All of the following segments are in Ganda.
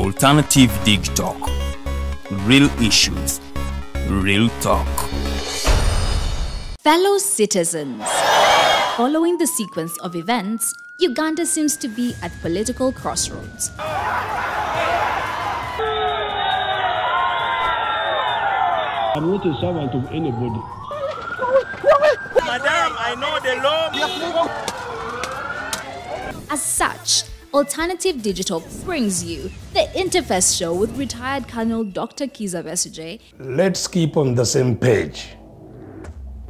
Alternative Dig Talk. Real issues, real talk. Fellow citizens, following the sequence of events, Uganda seems to be at political crossroads. I'm not a servant of anybody. Madam, I know the law. As such, Alternative Digital brings you the Interface Show with retired Colonel Dr. Kizza Besigye. Let's keep on the same page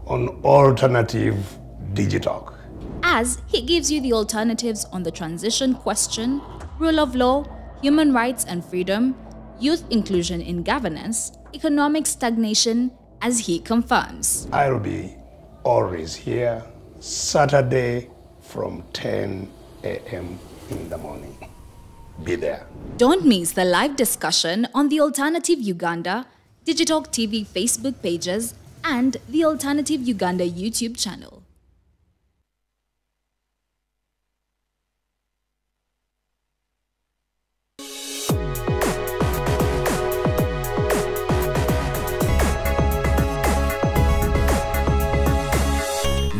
on Alternative Digital. As he gives you the alternatives on the transition question, rule of law, human rights and freedom, youth inclusion in governance, economic stagnation, as he confirms. I'll be always here, Saturday from 10 a.m. in the morning. Be there. Don't miss the live discussion on the Alternative Uganda, Digital TV Facebook pages, and the Alternative Uganda YouTube channel.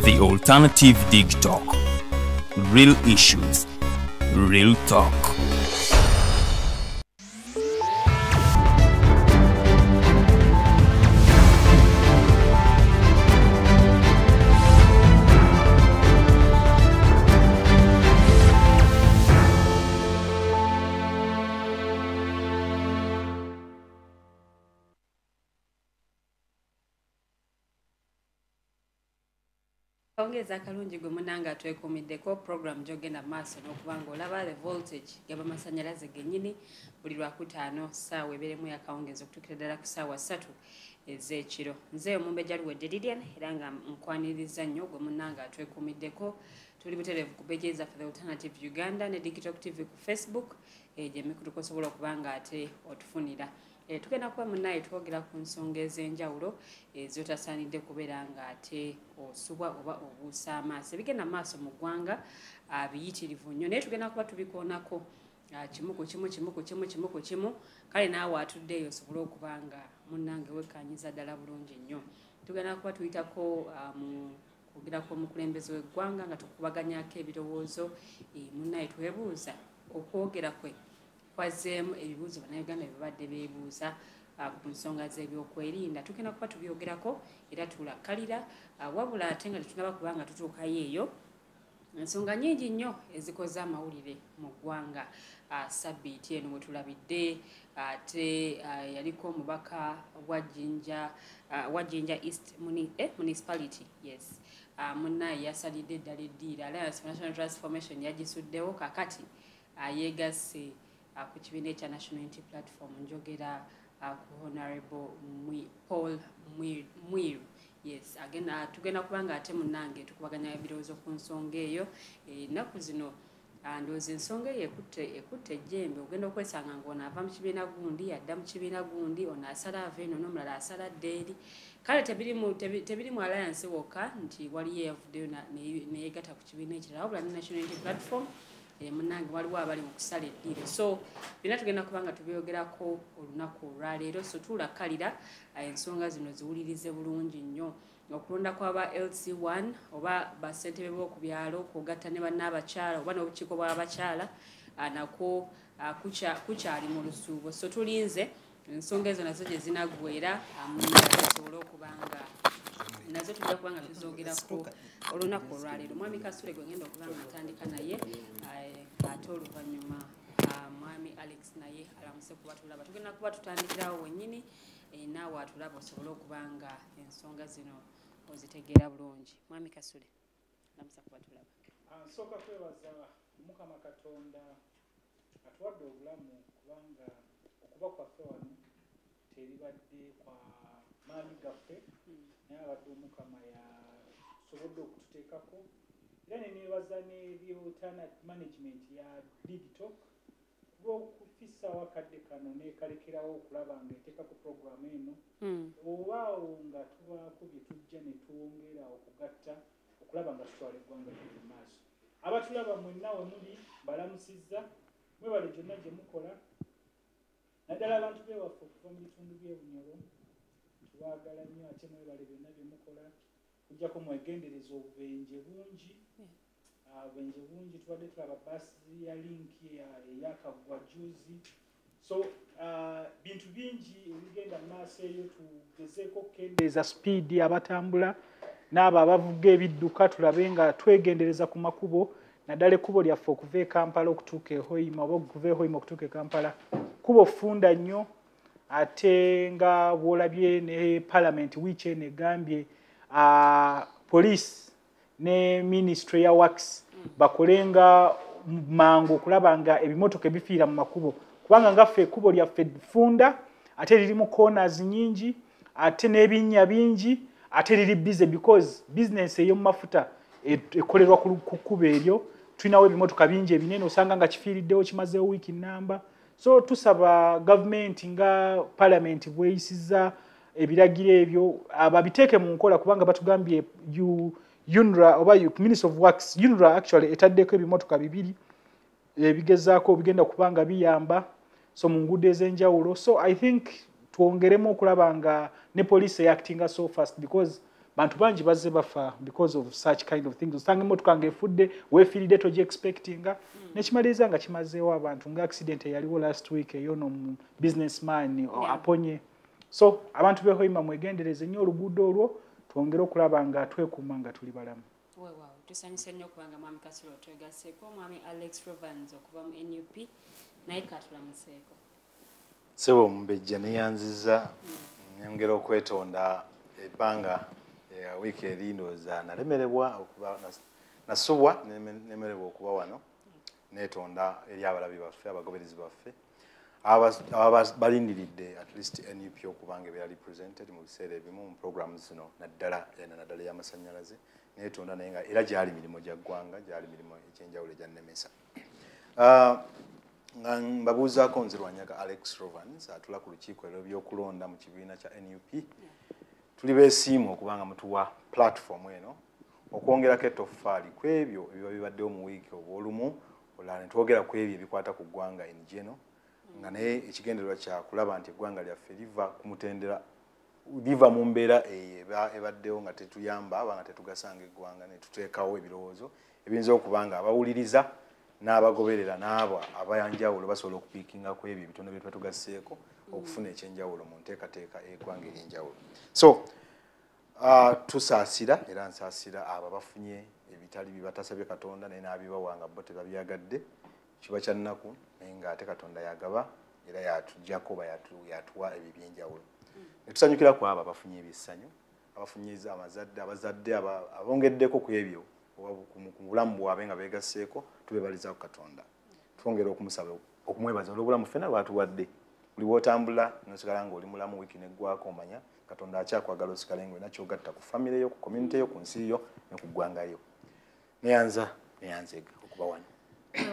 The Alternative Dig Talk. Real issues, real talk. Ongeza kalungi gwe munanga twekuumiddeko program gyogenda maaso n'okubanga olaba the voltage g'amasannyalaze gennyini buli lwakutaano ssaawa ebeeremu yakawungeezi okutuukira ddala ku ssaawa 3 ez'ekiro. Nze Omumbejja Luwedde Lilian era nga nkwaniriza nnyo gwe munanga twekuumiddeko. Tuli butereevu ku peegi zaffe The Alternative Uganda ne Digital TV ku Facebook gye mikutuko osobola okubanga ate otufunira. Tugenda kuba munnaye twogera ku nsonga ez'enjawulo z'otasaanidde kubeera nga ate osubwa oba obuusa amaaso. Ebigenda maaso mu ggwanga biyitirivu nnyo naye tugenda kuba tubikoonako kimu ku kimu kale naawe atuddeeyo osobole okuba nga munnange wekkaanyiza ddala bulungi nnyo. Tugenda kuba tuyitako kwogera kw'omukulembeze w'eggwanga nga tukubaganyako ebirowoozo munnaye twebuuza okwogera kwe kwazeemu ebibuuzo bannayuganda bibadde beebuuza ku nsonga z'ebyokwerinda. Tugenda kuba tubyogerako era tulakkalira wabula ate nga tetunaba kubanga tutuukayo eyo ensonga nnyingi nnyo ezikoze amawulire mu ggwanga. Sabbiiti eno bwe tulabidde ate yaliko omubaka wa Jinja East Municipality, yes, munnaye yasalidde eddala eddiira Alliance for National Transformation yagisuddewo kakati yeegasse ku kibiina ekya National Unity Platform njogera ku Honorable Paul Mwiru. Yes, tugenda kubanga ate munnange tukubaganya ebirowoozo ku nsonga eyo. Ennaku zino ndowooza ensonga eyo ekutte ejjembe. Ogenda okwesanga ng'ono ava mu kibiina gundi adda mu kibiina gundi, ono asala ava eno n'omulala asala dda eri. Kale tebiri mu alliance wokka nti waliyo eyavuddeyo neyegatta ku kibiina ekirala wabula ne National Unity Platform munnange waliwo abali mu kusala eddiiro. So byonna tugenda kubanga tubyogerako olunaku olwaleero. So tulakkalira ensonga zino ziwulirize bulungi nnyo. Okulonda kw'aba LC1 oba bassentebe b'oku byalo kwogatta ne bannaabakyala oba n'obukiiko bw'abakyala nako kukyali mu lusuubo. So tulinze ensonga ezo nazo gye zinaggwera munnange tusobole okubanga nazo tujja kubanga tuzoogerako olunaku olwaleero. Mwami Kasule gwe ngenda okubanga natandika naye ate oluvannyuma mwami Alex naye alamuse kuba tulaba. Tugenda kuba tutandikirawo wennyini naawe atulaba osobole okubanga ensonga zino ozitegeera bulungi. Mwami Kasule alamusa kuba tulaba. Nsooka kwebaza Mukama Katonda atuwadde obulamu kubanga okuba kwaffe wano teribadde kwa maanyi gaffe naye abadde Omukama yasobodde okututeekako. Era ne neebaza n'ebyotana management ya Digital lw'okufissa wakadde kano neekalekerawo okulaba nga eteeka ku programu eno obaawo nga tubaako bye tujja ne tuwongera okugatta okulaba nga tutwala eggwanga liri mu maaso. Abatulaba mwenna we muli balamusizza mwebale gyonna gye mukola naddala abantu bewaffe okuva mu bitundu by'ebunyolo tubaagala nnyo ate mwebale byonna bye mukola kujjako mwegendereza obubenje bungi obubenje bungi tubadde tulaba baasi ya linki eyakaggwa juzi so bintu bingi ebigenda mu maaso eyo tugezeeko okukendeeza sipiidi abatambula n'abo abavuga ebidduka tulabe nga twegendereza ku makubo naddala ekkubo lyaffe okuva e Kampala okutuuka e Hoima oba okuva e Hoima okutuuka e Kampala kubo ffunda nnyo ate nga bw'olabye ne Parliament wiiki eno egambye police ne Ministry ya Works bakolenga mangu okulaba nga ebimotoka ebifiira mu makubo kubanga ngaffe ekkubo lyaffe ffunda ate lirimu corners nyingi ate n'ebinnya bingi ate liri busy because business ey'omu mafuta ekolerwa ku kkubo eryo tulinawo ebimotoka bingi ebinene osanga nga kifiiriddewo kimazeewo wiiki nnamba so tusaba gavumenti nga Parliament bweyisiza ebiragiro ebyo babiteeke mu nkola kubanga batugambye UNRA oba Ministry of Works UNRA actually etaddeko ebimotoka bibiri ebigezaako bigenda kubanga biyamba so mu nguudo ez'enjawulo so I think twongeremu okulaba nga ne police acting so fast because bantu bangi bazze bafa because of such kind of things osanga emmotoka nga efudde weefiiridde togi expectinga nekimaliriza nga kimazeewo abantu nga accident eyaliwo last week eyono mu businessman aponye so abantu be Hoima mwegendereze nnyo oluguudo olwo twongere okulaba nga twekuuma nga tuli balamu tusanyuse nnyo okubanga mwami Kasulo twegaseeko mwami Alex Rovans okuva mu NUP naye katulamuseeko sebo mbejja neyanziza nyongera okwetonda ebbanga wiiki eri ndowooza nalemerebwa okuba nasubwa nemerebwa okuba wano netonda eri abalabi baffe abagoberezi baffe balindiridde at least NUP okubanga ebeera represented mu biseera ebimu mu programs zino naddala y'amasannyalaze netonda naye nga era gyali mirimu gya ggwanga gyali mirimu ekyenjawulo egyannemesa nga mbabuuzaako nze Lwanyaga Alex Rovans atula ku lukiiko lw'ebyokulonda mu kibiina kya NUP tuli beesiimu okubanga mutuwa platform eno okwongerako ettoffaali ku ebyo ebiba bibaddewo mu wiiki obw'olumu olala ne twogera ku ebyo ebikwata ku ggwanga in general nga naye ekigendererwa kya kulaba nti eggwanga lyaffe liva ku mutendera liva mu mbeera ebaddewo nga tetuyamba aba nga tetugasanga eggwanga ne tuteekawo ebirowoozo ebiyinza okuba nga abawuliriza n'abagoberera n'abo abayanjawulo basobola okupiikinga ku ebyo ebitono bye twetugasseeko okufuna ekyenjawulo mu nteekateeka eggwanga ery'enjawulo so tusaasira era nsaasira abo bafunye ebitali bibatasabye Katonda naye n'abibawanga bo tebabyagadde kiba kya nnaku naye ng'ate Katonda yagaba era yatujjako oba yatuwa ebyo ebyenjawulo ne tusanyukira ku abo abafunye ebissanyu abafunyiza abazadde abongeddeko ku ebyo ku bulamu bwabwe nga beegasseeko tubebalizaako Katonda twongera okumusaba okumwebaza olw'obulamu ffenna lwatuwadde buli w'otambula n'osigala ng'oli mulamu wiiki neggwako omanya Katonda akyakwagala osigale ng'olina ky'ogatta ku famire yo ku community yo ku nsi yo ne ku ggwanga yo neyanzega okuba wano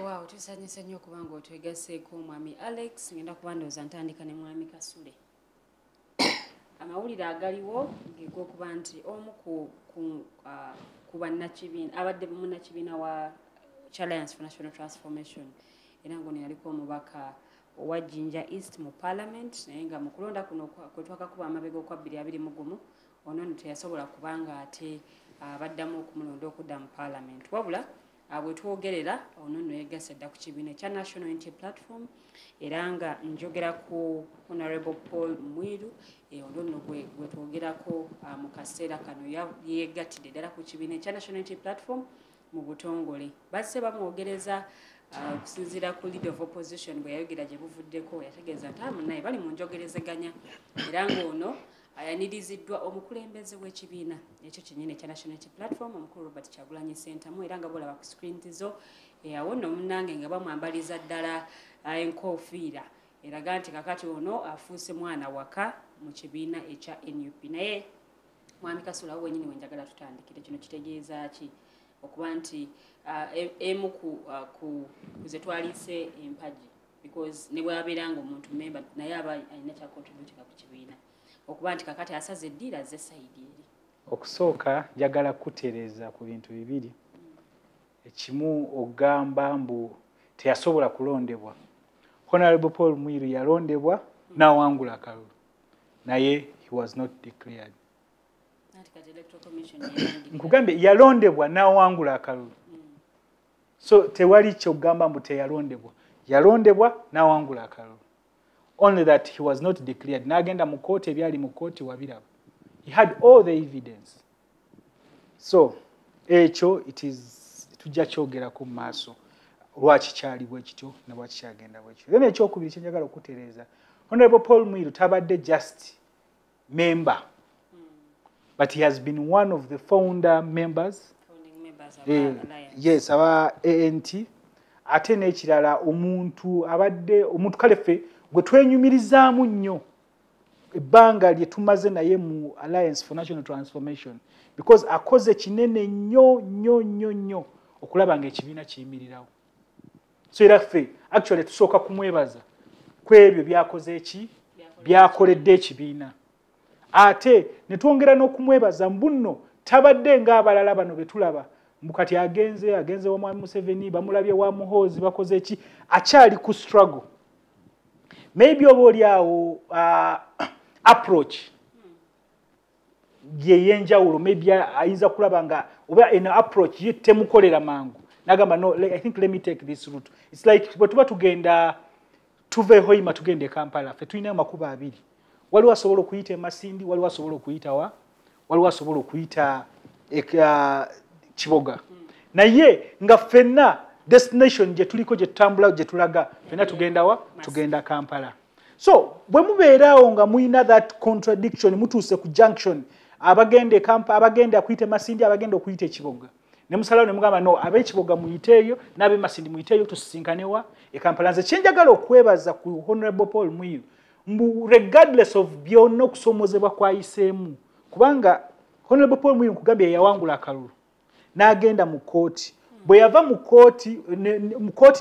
waaw tusanyuse nnyo okuba nga otwegasseeko mwami Alex ngenda kuba ndowooza ntandika ne mwami Kasule amawulire agaliwo g'okuba nti omu ku bannakibiina abadde munnakibiina wa Alliance for National Transformation era ng'ono yaliko omubaka owa Jinja East mu Parliament naye nga mu kulonda kuno kwe twakakuba amabega okwa 2021 ono teyasobola kubanga ate baddamu okumulonda okudda mu Parliament wabula bwe twogerera ono nno yegasse dda ku kibiina ekya National Unity Platform era nga njogera ku Honorable Paul Mwiru ono nno gwe twogerako mu kaseera kano yegattidde ddala ku kibiina ekya National Unity Platform mu butongole basse bamwogereza okusinziira ku leader of opposition bwe yayogera gye buvuddeko yategeeza nti naye bali mu njogerezeganya era ng'ono ayaniriziddwa omukulembeze w'ekibiina ekyo kyennyini ekya National Unity Platform omukulu Robert Kyagulanyi Ssentamu era nga bolaba ku screens zo awo nno munnange nga bamwambaliza ddala enkoofiira eraga nti kakati ono afuuse mwana waka mu kibiina ekya NUP naye mwami Kasula wenyini wenjagala tutandikire kino kitegeeza ki okuba nti emu ku ze twaliise empaji because ne bwabeera nga omuntu member naye aba alina kya contribute ku kibiina okuba nti kakati asaze eddiira ze sayidi eri okusooka njagala kutereeza ku bintu bibiri ekimu ogamba mbu teyasobola kulondebwa Honorable Paul Mwiru yalondebwa n'awangula akalulu naye he was not declared. Nkugambye yalondebwa n'awangula akalulu. So tewali kyogamba mbu teyalondebwa. Yalondebwa n'awangula akalulu. Only that he was not declared. N'agenda mu kooti ebyali mu kooti wabiraba. He had all the evidence. So ekyo it is tujja kyogerako mu maaso lwaki kyali bwe kityo ne lwaki kyagenda bwe kityo. Then ekyokubiri kye njagala okutereeza. Honorable Paul Mwiru tabadde just member. But he has been one of the founder members. Founding members of Alliance. Yes, aba ANT. Ate n'ekirala omuntu abadde omuntu kalefe gwe twenyumirizaamu nnyo ebbanga lye tumaze naye mu Alliance for National Transformation because akoze kinene nnyo okulaba ng'ekibiina kiyimirirawo. So era ffe actually tusooka kumwebaza ku ebyo byakoze eki byakoledde ekibiina. Ate ne twongera n'okumwebaza mbuno tabadde ng'abalala bano be tulaba mbukati agenze wa Mwami Museveni bamulabye wa Muhoozi bakoze eki akyali ku struggle. Maybe oba oliawo approach yenjawulo maybe ayinza kulaba nga oba en approach ye temukolera mangu nagamba no I think let me take this route. It's like bwetuba tugenda tuve Hoima tugende Kampala fe tulina makuba abiri. Waliwo asobola okuyita Masindi, waliwo asobola okuyita waliwo asobola okuyita Kiboga. Naye nga fenna destination je tuliko je tutambula je tulaga fenna tugenda Kampala. So bwe mubeerawo nga muina that contradiction mutuuse ku junction abagende Kampala abagende akuyite Masindi abagende okuyite Kiboga. Ne musalawo ne mugamba no ab'Ekiboga muyiteeyo n'abe Masindi muyiteeyo tusisinkanewa e Kampala. Nze kyenjagala okwebaza ku Honorable Paul Mwiru mbu regardless of byonna okusomozebwa kwayiseemu kubanga Honorable Paul Mwiru nkugambye yawangula akalulu n'agenda mu kooti. Bwe yava mu kooti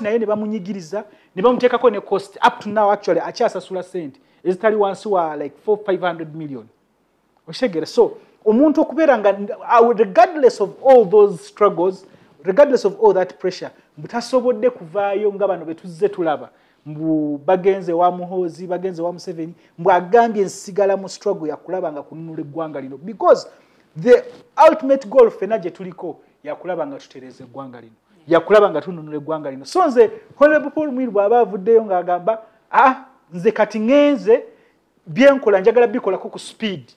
naye ne bamunyigiriza ne bamuteekako ne cost up to now actually akyasasula sente ezitali wansi wa like 400-500 million. Oshegere so omuntu okubeera nga regardless of all those struggles, regardless of all that pressure mutasobodde kuvaayo nga bano betuzze tulaba mbu bagenze wa Muhoozi bagenze wa Museveni mbu agambye nsigala mu struggle yakulaba nga kununula eggwanga lino because the ultimate goal fena gye tuliko yakulaba nga tutereze eggwanga lino yakulaba nga tununula eggwanga lino. So nze Honorable Paul Mwiru bw'aba avuddeyo ng'agamba nze kati ngenze byenkola njagala bikolako ku speed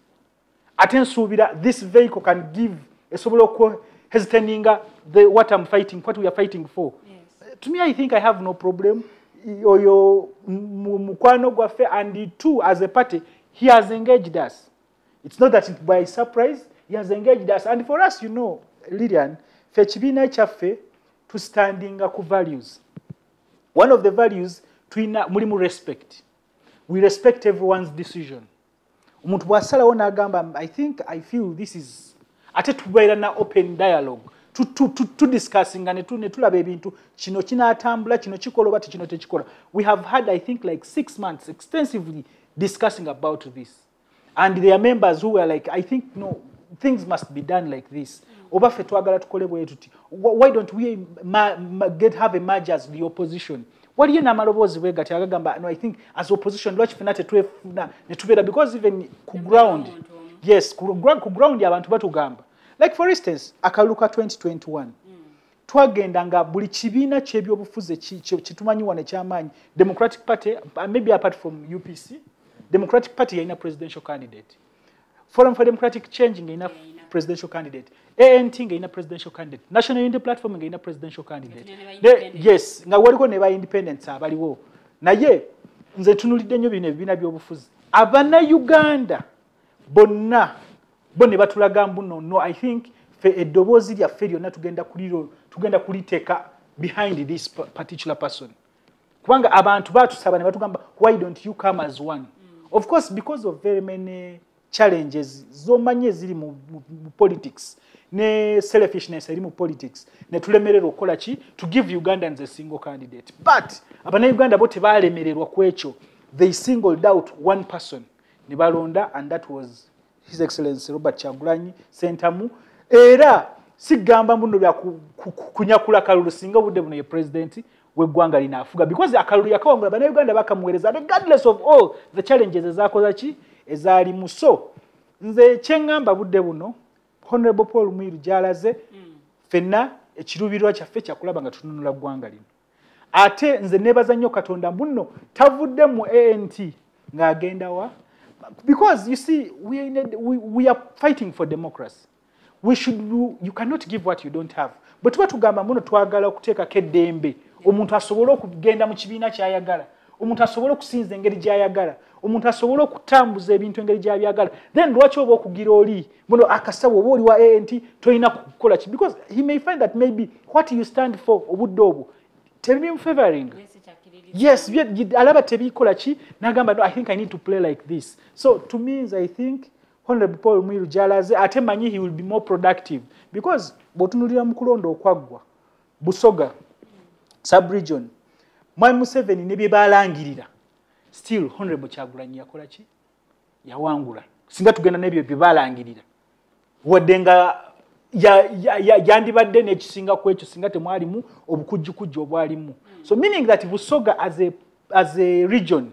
ate nsuubira this vehicle can give esobola okuhesitaninga what we are fighting for. Yes. To me I think I have no problem. Oyo mukwano gwaffe and too as a party he has engaged us. It's not that by surprise he has engaged us and for us you know Lilian fe kibiina kyaffe to standing ku values. One of the values tuina mulimu respect. We respect everyone's decision. Omuntu bw'asalawo n'agamba I feel this is ate tubeera na open dialogue to discussing ne tulaba ebintu kino kinaatambula kino kikola oba kino tekikola. We have had I think like 6 months extensively discussing about this and there are members who were like I think no things must be done like this. Oba fe twagala tukole bwe tuti why don't we have a merge as the opposition. Waliyo n'amaloboozi bwegati agagamba no I think as opposition lwaki fena tetwefuna ne tubeera because even ku ground yes ku ground abantu batugamba like for instance akaluka 2021 twagenda nga buli kibiina ky'ebyobufuzi kitumanyi wane kyamaanyi Democratic Party maybe apart from UPC Democratic Party yalina presidential candidate, Forum for Democratic Change ngayina presidential candidate, ANT ngayina presidential candidate, National Unity Platform ngayina presidential candidate. Yes, nga waliko ne ba independents abaliwo. Naye nze tunulidde nnyo bino ebibiina by'obufuzi. Abana Uganda bonna bone batulaga mbuno no I think fe eddoboozi lyaffe lyonna tugenda kuliteeka behind this particular person. Kubanga abantu batusaba ne batugamba why don't you come as one? Of course because of very many challenges zomanye ziri mu politics ne selfishness eri mu politics ne tulemererwa okola ki to give Ugandans a single candidate. But abana Uganda bote balemererwa kwekyo, they singled out one person ne balonda and that was His Excellency Robert Kyagulanyi Ssentamu. Era sigamba mbuno bya kunyakula kalulu singa budde buno ye president weggwanga linaafuga because akalulu yakawangula bannayuganda bakamuweereza regardless of all the challenges ezaakoza ki ezaalimu. So nze kyeŋŋamba budde buno Honorable Paul Mwiru gy'alaze ffenna ekiruubirirwa kyaffe kyakulaba nga tununula ggwanga lino. Ate nze neebaza nnyo Katonda muno tavudde mu ANT ng'agenda wa because you see we are fighting for democracy. You cannot give what you don't have. But tuba tugamba muno twagala okuteekako eddembe omuntu asobole okugenda mu kibiina ky'ayagala, omuntu asobole okusinza engeri gy'ayagala, omuntu asobole okutambuza ebintu engeri gy'abyagala. Then lwaki oba okugira oli muno akasawo oba oli wa ANT tolina kukola ki because he may find that maybe what you stand for obudde obwo tebimu favoring. Yes, alaba tebikola ki nagamba no, I think I need to play like this. So to me I think Honorable Paul Mwiru gy'alaze ate manyi he will be more productive because bw'otunulira mu kulonda okwaggwa Busoga sub-region Mwami Museveni ne bye baalangirira still Honorable Kyagulanyi yakola ki yawangula singa tugenda n'ebyo bye baalangirira wadde nga yandibadde n'ekisinga ku ekyo singa temwalimu obukujjukujju obwalimu. So meaning that Busoga as a region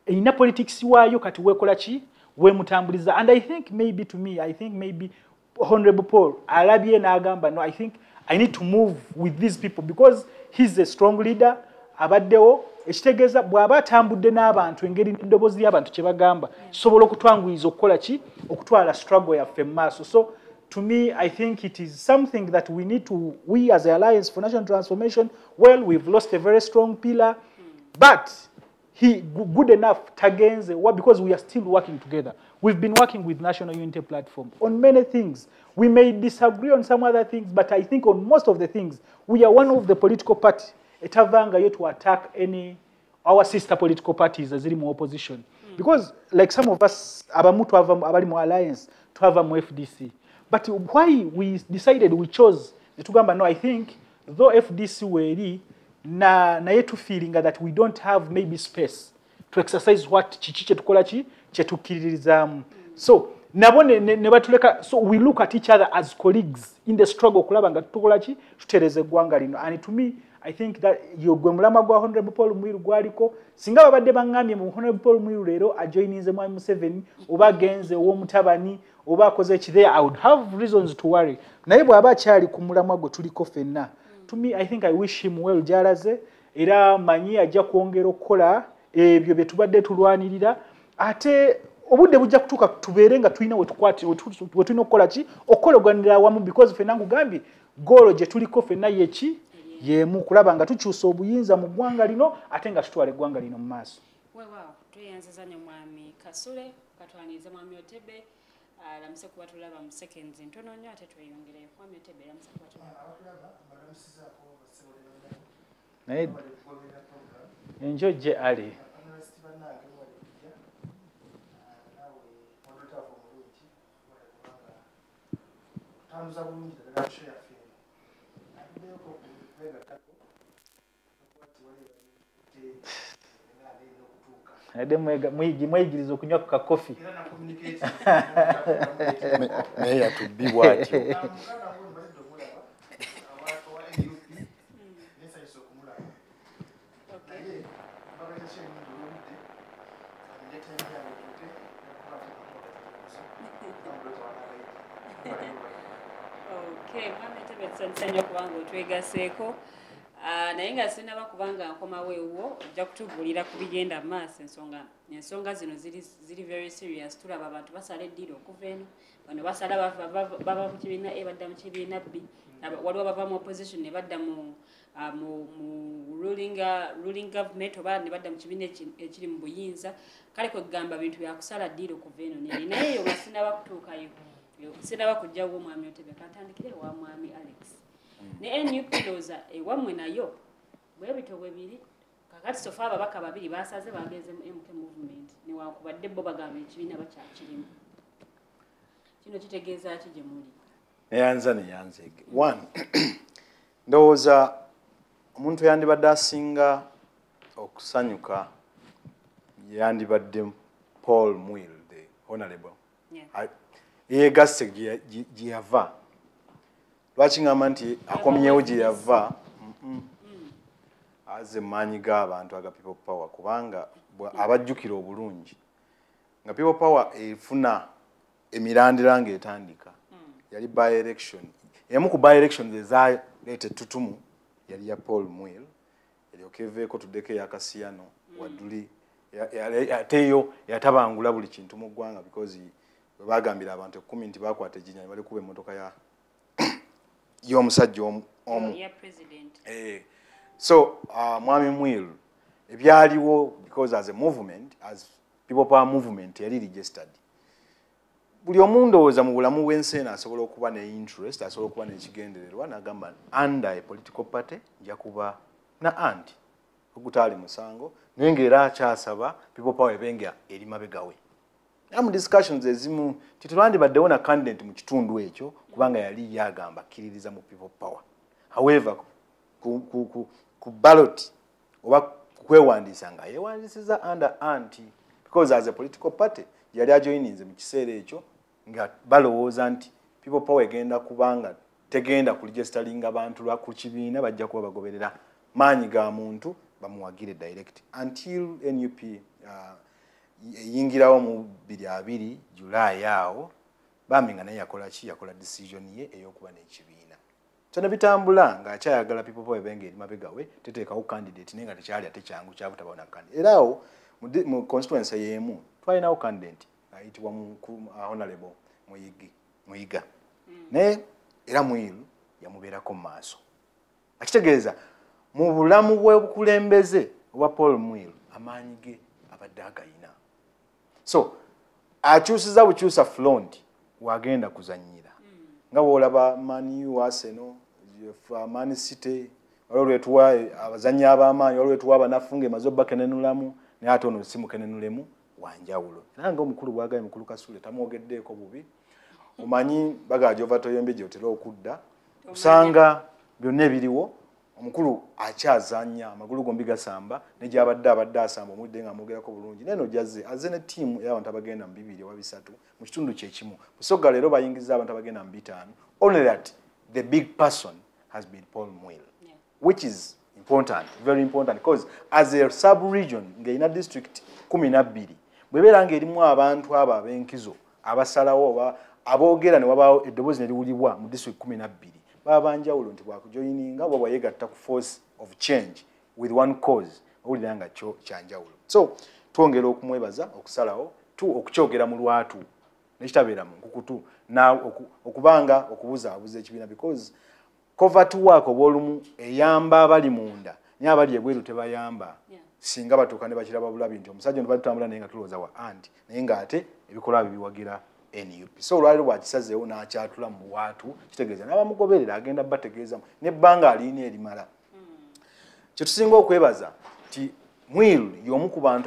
erina politics waayo kati weekola ki weemutambuliza. And I think maybe Honorable Paul alabye n'agamba no, I think I need to move with these people because he's a strong leader. Abaddewo ekitegeeza bw'aba atambudde n'abantu engeri n'eddoboozi ly'abantu kye bagamba sobola okutwanguyiza okukola ki okutwala struggle yaffe mu maaso. So to me, I think it is something that we as the Alliance for National Transformation, well, we've lost a very strong pillar, but he good enough tagenze because we are still working together. We've been working with National Unity Platform on many things. We may disagree on some other things, but I think on most of the things, we are one of the political parties etavanga to attack our sister political parties as in opposition. Because like some of us, abamu abali mu alliance, to have mu FDC. But why we decided we chose the Tugamba, no, I think though FDC were na yetu feeling that we don't have maybe space to exercise what chichiche tukolachi chetukiririzamu. So nabo ne batuleka, so we look at each other as colleagues in the struggle kulaba nga tukolachi tutereze gwanga lino. And to me I think that yogwe mulama gwa Honorable Paul Mwiru gwaliko singa babadde bangamye mu Honorable Paul Mwiru lero ajoininze Mwami Museveni oba genze wo mutabani oba akoze ki there I would have reasons to worry. Naye bw'aba akyali ku mulamwa gwe tuliko ffenna. To me, I think I wish him well gy'alaze era manyi ajja kwongera okukola ebyo bye tubadde tulwanirira ate obudde bujja kutuuka tubeere nga tulina we tulina okukola ki okukologanira awamu because ffenna nkugambye goolo gye tuliko ffenna yeki yemu kulaba nga tukyusa obuyinza mu ggwanga lino ate nga tutwala eggwanga lino mu maaso. Weewaawo tweyanzizanya Mwami Kasule katwanize Mwami Otebe lamise kuba tulaba mu seconds ntono nnyo ate tweyongereyo. Mwami Otebe lamise kuba tulaba naye enjojje ali ade mweyigiriza okunywa ku kakofi naye yatubbibwa atyo. Nsanya kubanga otwegaseeko naye nga sinaba kubanga nkomawo ewuwo ojja kutubuulira ku bigenda mu maaso ensonga zino ziri very serious. Tulaba abantu basala eddiiro okuva eno bano basala baba mu kibiina A badda mu kibiina B waliwo bava mu opposition ne badda mu ruling government oba ne badda mu kibiina ekiri mu buyinza. Kale kwe kugamba bintu byakusala ddiiro okuva eno neri naye eyo nga sinaba kutuukayo sinaba kujjawo Mwami Otebe katandikire wa Mwami Alex ne NUP loza ewammwe nayo bwe bito bwe biri kakati sofa ababaka babiri basaze bagenze mu MK movement ne wakubadde bo bagamba ekibiina bakyakirimu. Kino kitegeeza ki gye muli? Neyanzege. One, ndowooza omuntu yandibadde asinga okusanyuka yandibadde Paul Mwiru, the honorable. Yeah. Yegasse gye yava. Lwaki ngamba nti akomyewo gye yava aze maanyi g'abantu aga people power kubanga abajjukira obulungi nga people power efuna emirandira ng'etandika yali by election emu ku by elections ezaleeta ettutumu yali ya Paul Mwiru eryoka eveeko tuddeko eyakasiyano wadduli ateyo yatabangula buli kintu mu ggwanga because bwe bagambira abantu 10 nti bakwata ejjinya bali kuba emmotoka y'omusajja omu so mwami Mwiru ebyaliwo because as a movement as people power movement yali registered buli omu ndowooza mu bulamu bw'ensi eno asobola okuba ne interest asobola okuba n'ekigendererwa n'agamba under a political party nja kuba na anti ogutaali musango naye ng'era akyasaba people power ebenga eri mabegawe mu discussions ezimu titulwandibaddewo na candidate mu kitundu ekyo kubanga yali yagamba akkiririza mu people power however ku ballot oba kwewandiisa nga yeewandiisiza under anti because as a political party yali ajoyininze mu kiseera ekyo nga balowooza nti people power egenda kubanga tegenda kuligestalinga bantu lwa ku kibiina bajja kuba bagoberera maanyi ga muntu bamuwagire direct until NUP yingirawo mu 22 July awo baminga naye yakola decision ye eyokuba n'ekibiina kyona bitambula nga akyayagala people power ebenge eri mabegawe teteekawo candidate nenga tekyali ate kyangu kyabutabona candidate era awo mu constituency yemu twalinawo candidate ayitibwa honorable Muyiga naye era Mwiru yamubeerako mu maaso akitegeeza mu bulamu bw'obukulembeze obwa Paul Mwiru amaanyi ge abadde agayina so akyusiza bukyusa front wagenda kuzanyira nga bw'olaba Man U, Arsenal, Man City waliwo lwetuwa abazannyi ab'amaanyi waliwo lwetuwa abanafunga emaze obbakenenulamu naye ate ono simukenenulemu wanjawulo era nga omukulu bwagaye mukulu Kasule tamwogeddeeko bubi omanyi bagajova toyombe gyotera okudda usanga byonna ebiriwo omukulu akyazanya amagulu gombi gasamba ne gyabadde asamba omudde nga amugerako bulungi neno jazze azze ne tiimu y'abantu abagenda mu 2 oba 3 mu kitundu kyekimu busoga leero bayingiza abantu abagenda mu 5 only that the big person has been Paul Mwiru which is important very important because as a sub-region ng'erina district 12 bwebeera ng'erimu abantu abo ab'enkizo abasalawo oba aboogera ne wabaawo eddoboozi ne liwulibwa mu district 12 babanjawulo nti bwakujoyininga oba bwayegatta ku force of change with one cause owulira nga kyo kyanjawulo so twongera okumwebaza okusalawo okukyogera mu lwatu nekitabeera mu nkukutu okubanga okubuzaabuza ekibiina because covert work obwolumu eyamba abali munda naye abali ebweru tebayamba singa batuuka ne bakiraba bulabi nti omusajja ono batutambula naye nga tulowooza wa anti naye ng'ate ebikolwa bibiwagira NUP so olwaliro bwakisazeewo n'akyatula mu bwatu kitegeeza n'abamugoberera agenda bategeezamu n'ebbanga aliina erimala kyetusinga okwebaza nti Mwiru y'omu ku bantu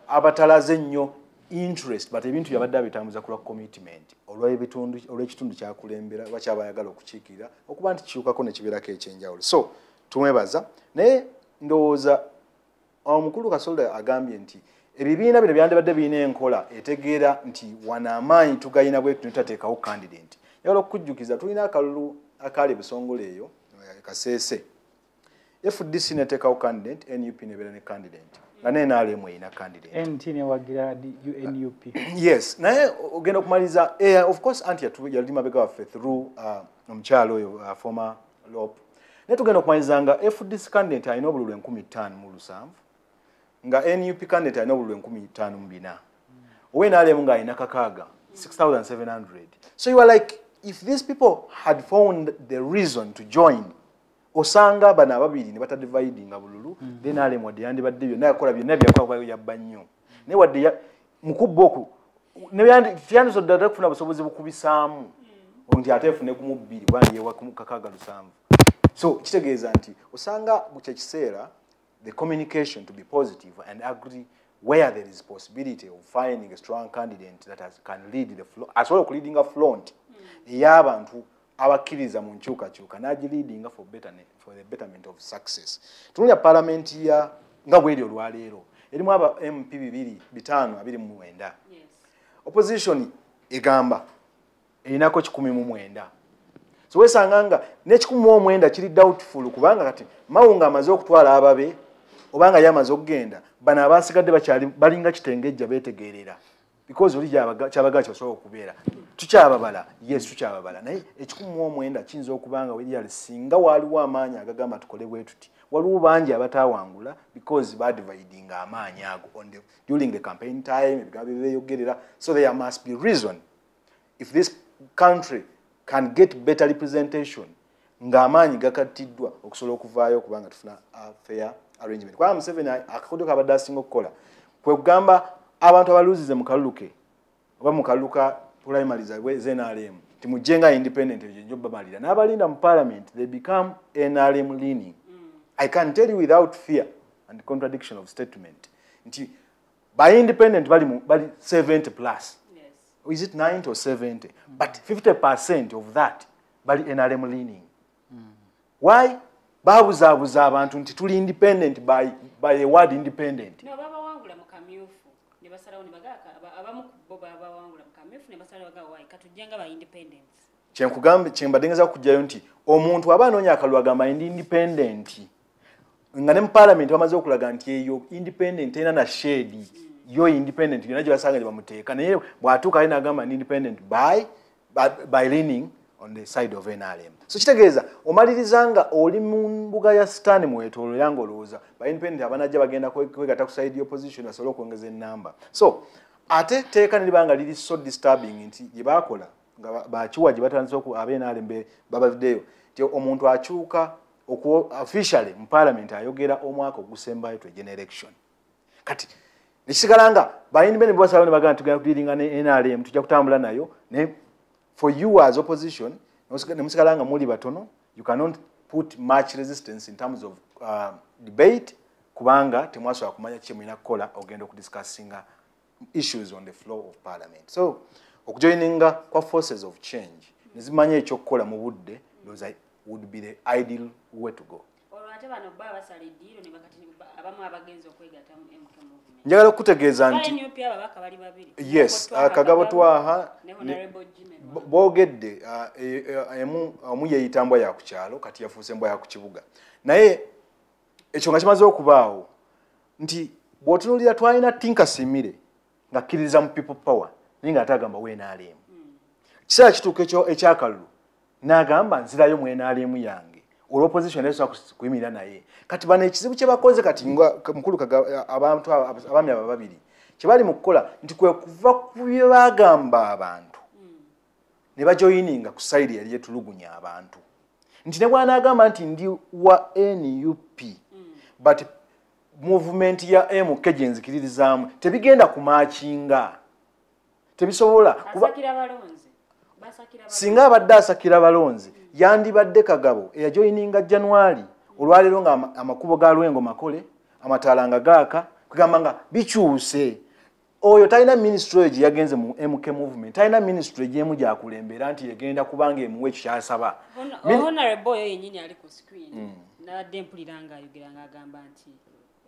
abatalaze ennyo interest but ebintu yabadde abitambuza ku lwa commitment olw'ekitundu kyakulembera oba kyabayagala okukiikirira okuba nti kikyukako ne kibeerako ekyenjawulo so tumwebaza naye ndowooza omukulu Kasolda agambye nti ebibiina bino byandibadde birina enkola etegeera nti wana amaanyi tugayina bwe tutateekawo candidate yagala okujjukiza tulina akalulu akaali busongole eyo kaseese FDC neteekawo candidate NUP nebeera ne candidate nga NRM erina candidate NT ne wagira NUP yes naye ogenda okumaliza of course anti yali mabega waffe through omukyalo oyo former lop naye tugenda okumaliza nga FDC candidate alina obululu 15,700 nga NUP candidate alina obululu 15,400 NRM nga alina kakaaga 6,700 so you are like if these people had found the reason to join osanga bana ababiri ne batadividinga bululu then ale mwadi yandibadde byo naye akola byonna byakola yabba nnyo ne wadde mukubbo oku ne yandiso dada kufuna busobozi bukubisaamu nti atefune ku mubiri bandi yewa kakaaga 700 so kitegeeza nti osanga mu kiseera the communication to be positive and agree where there is possibility of finding a strong candidate that can lead the flow as well as leading a front y'abantu abakkiriza mu nkyukakyuka n'agi leading for the betterment of success tunuya parliament ya nga bweri olwaleero erimu aba MP 529 opposition egamba erinako 109 so wesanganga n'ekikumu omwenda kiri doubtful kubanga kati mawunga amaze okutwala ababe obanga yamaze okugenda bana abasigadde bakyali balinga kitengejja betegerera because oli kyabaga kyasobola okubeera tukyababala yes tukyababala naye ekikumu omwenda kiyinza okubanga weri singa waliwo amaanyi agagamba tukole bwe tuti waliwo bangi abatawangula because baddividing amaanyi ago during the campaign time ebigambo byeyogerera so there must be reason if this country can get better representation ng'amaanyi gakatiddwa okusobola okuvaayo okubanga tufuna fair arrangement kwa Museveni akakodo kabadde asinga okukola kwe kugamba abantu abaluzize mu kaluluke oba mu kaluluka primaries z'NRM timujenga independent ejo bamalira n'abalinda mu parliament they become NRM leaning. I can tell you without fear and contradiction of statement nti by independent bali 70 plus. Yes. Is it 90 or 70? But 50% of that bali NRM leaning. Why? Babuzabuza abantu nti tuli independent by a word independent. No, baba wangula mukamyufu ne basalawo ne bagaka abamu boba baba wangula mukamyufu ne basalawo bagawa why katujenga ba independence. Kyenkugambe kyembadengeza kujjayo nti omuntu abanoonya akalwa gamba independent nga ne mu parliament bamaze okulaga nti eyo independent ena na shade yo independent yona gye basanga bamuteeka naye bwatuuka ali n'agamba independent by leaning on the side of NRM. So kitegeeza omalirizanga oli mu mbuga ya sitaani mwetoolo yange olowooza ba independent abanajja bagenda kwegatta ku side opposition basobole okwongeza ennamba. So ate teeka nilibanga liri so disturbing nti gye baakola nga bakiwa gye batandise ab'NRM babaddeyo nti omuntu akyuka officially mu parliament ayogera omwaka ogusembayo to election. Kati nisigalanga ba independent bosalawo ne bagamba tugenda kudiringa ne NRM tujja kutambula nayo ne for you as opposition musigalanga muli batono you cannot put much resistance in terms of debate kubanga temwasobola kumanya kye mulina kukola ogenda okudiscussinga issues on the floor of parliament. So okujoininga kwa forces of change nizimanya ekyokukola mu budde those would be the ideal way to go. Njagala okutegeeza nti yes Kagabo Twaha boogedde omu yeeyitambwa ya ku kyalo kati yafuuse embwa ya ku kibuga naye ekyo nga kimaze okubaawo nti bw'otunuulira twalina tinkasimire ng'akkiririza mu people power naye nga atagamba NRM kiseera kituuka ekyakalulu n'agamba nzirayo mu NRM yange olw'opposition esobola kuyimirira naye kati bano ekizibu kye bakoze kati mukulu abantu abaami aba babiri kye bali mu kukola nti kwe kuva ku bye bagamba abantu ne bajoyininga ku sayidi yali etulugunya abantu nti ne bw'anaagamba nti ndi wa NUP but movement ya MK gye nzikiririzaamu tebigenda kumaakinga tebisobola singa abadde asakira balonzi yandibadde Kagabo eyajoyininga January olwaleero nga amakubo ga Lwengo makole amataala nga gaaka kugamba nga bikyuse oyo talina ministry gye yagenze mu MK movement talina ministry gyemu gyakulembera nti yegenda kubanga emuwe kyasaba honorable oyo yennyini ali ku screen n'abadde mpuliranga ayogeranga agamba nti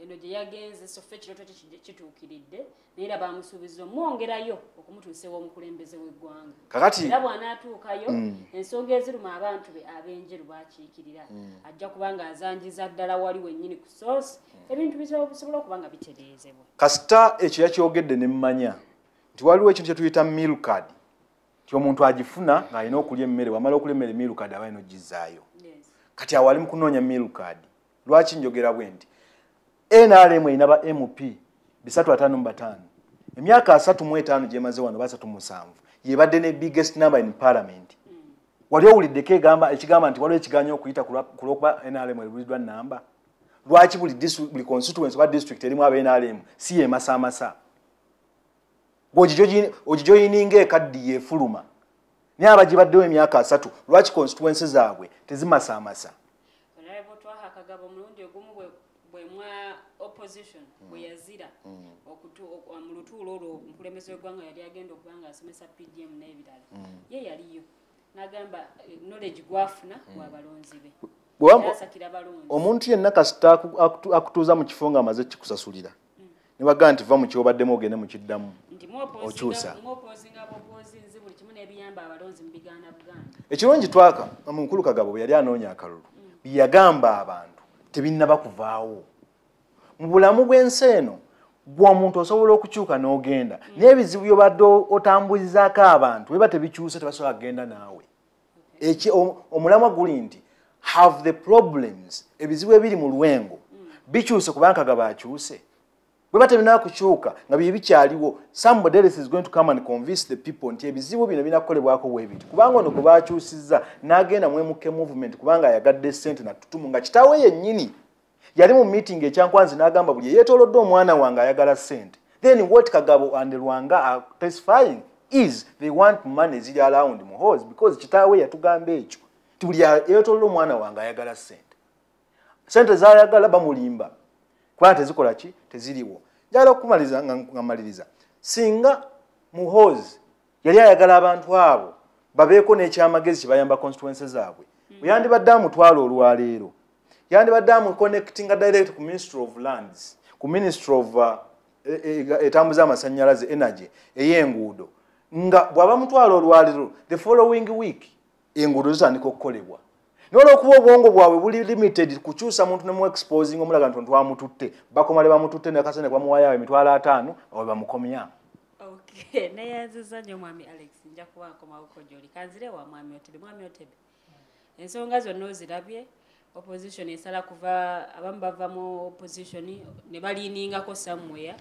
eno gye yagenze sofe kiroto kituukiridde naye bamusuubiza omwongerayo okumutuusewo omukulembeze w'eggwanga kakati era bw'anaatuukayo ensonga eziruma abantu be ab'enjeru baakiikirira ajja kubanga azanjiza ddala wali wennyini ku source ebintu bisobola okuba nga bitereezebwa kasita ekyo yakyogedde ne mmanya nti waliwo ekintu kye tuyita meal card nti omuntu agifuna ng'alina okulya emmere wamala okulya emmere meal card aba alina oggizaayo kati awo ali mu kunoonya meal card lwaki njogera bwe nti NRM erina ba MP 355 emyaka 35 gyemaze wano 37 yebadde ne biggest number in parliament wali owuliddeko ekigamba nti waliwo ekiganyo okuyita ku lwokuba NRM ebuliddwa namba lwaki buli constituency oba district erimu aba NRM si yemasaamasa ogijoyininga ekaddi yefuluma naye abagibaddewo emyaka 3 lwaki constituency zaabwe tezimasaamasa opposition bwe yazira mu lutuulo olwo omukulembeze w'eggwanga yali agenda okuba nga asomesa PDM n'ebirala ye yaliyo n'agamba knowledge gwafuna bw'abalonzi be yasakira balonzi omuntu yenna kasita akutuuza mu kifo nga amaze kikusasulira ne bagamba nti va mu kyobaddemu ogende mu kiddamu okyusa muopozinga bopozinzi buli kimu n'ebiyamba abalonzi mu bigaana Buganda. Ekirungi twaka omukulu Kagabo yali anoonya akalulu. Byagamba abantu tebinnaba kuvaawo. Mu bulamu bw'ensi eno bw'omuntu osobola okukyuka n'ogenda. N'ebizibu by'obadde otambulizaako abantu bwe tebikyuse tebasobola kugenda naawe. Omulamwa guli nti have the problems ebizibu ebiri mu lwengo bikyuse kubanga Kagabo akyuse. Bwe batabina kukyuka nga bye bikyaliwo somebody else is going to come and convince the people nti ebizibu bino binakolebwako bwebiti kubanga ono gwe bakyusizza n'agenda mu MK movement kubanga ayagadde ssente na tutumu nga kitaawe yennyini yali mu meeting ekyankwanzi n'agamba buli yeetoolodde omwana wange ayagala ssente. Then what Kagabo and Lwanga are testifying is they want money ziri around Muhoozi because kitaawe yatugamba ekyo ti buli yeetoolodde omwana wange ayagala ssente. Ssente z'ayagala bamulimba. Kwa tezikola ki teziriwo. Njala okumaliza ngamaliriza. Singa Muhoozi yali ayagala abantu abo babeeko n'ekyamagezi kibayamba constituencies zaabwe. Yandibadde amutwala olwaleero. Yandibadde amu connecting direct ku Ministry of Lands, ku Ministry of etambuza amasannyalaze energy ey'enguudo. Nga bw'aba mutwala olwaleero the following week enguudo zitandika okukolebwa. N'olwokuba obwongo bwabwe buli limited kukyusa muntu ne mu exposing omulaga nti wamututte bakomale bamututte ne kasene kwa muwaya emitwalo 5 oba bamukomya. Okay, neyanziza nnyo mwami Alex nja kubankoma uko gyoli kanzire wa mwami Otebe. Ensonga zonna ozirabye opposition esala kuva abamu bava mu opposition ne baliningako somewhere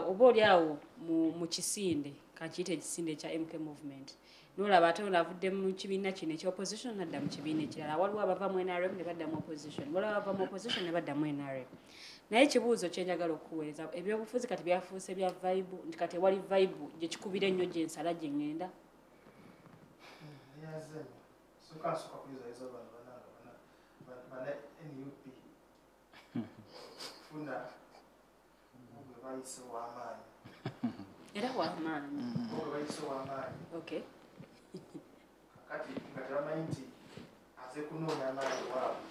oba oli awo mu kisinde kakiyite ekisinde ekya MK movement. Nolaba ate onavudde mu kibiina kino eky'opposition nadda mu kibiina ekirala. Waliwo abava mu NRM ne badda mu opposition. Waliwo abava mu opposition ne badda mu NRM. Naye ekibuuzo kye njagala okuweereza ebyobufuzi kati byafuuse bya vibe nti kati wali vibe gye kikubira ennyo gye nsala gye ŋŋenda. Era w'amaanyi. Okay. Kati ngatamanti aze kunoonya amaanyi waabwe.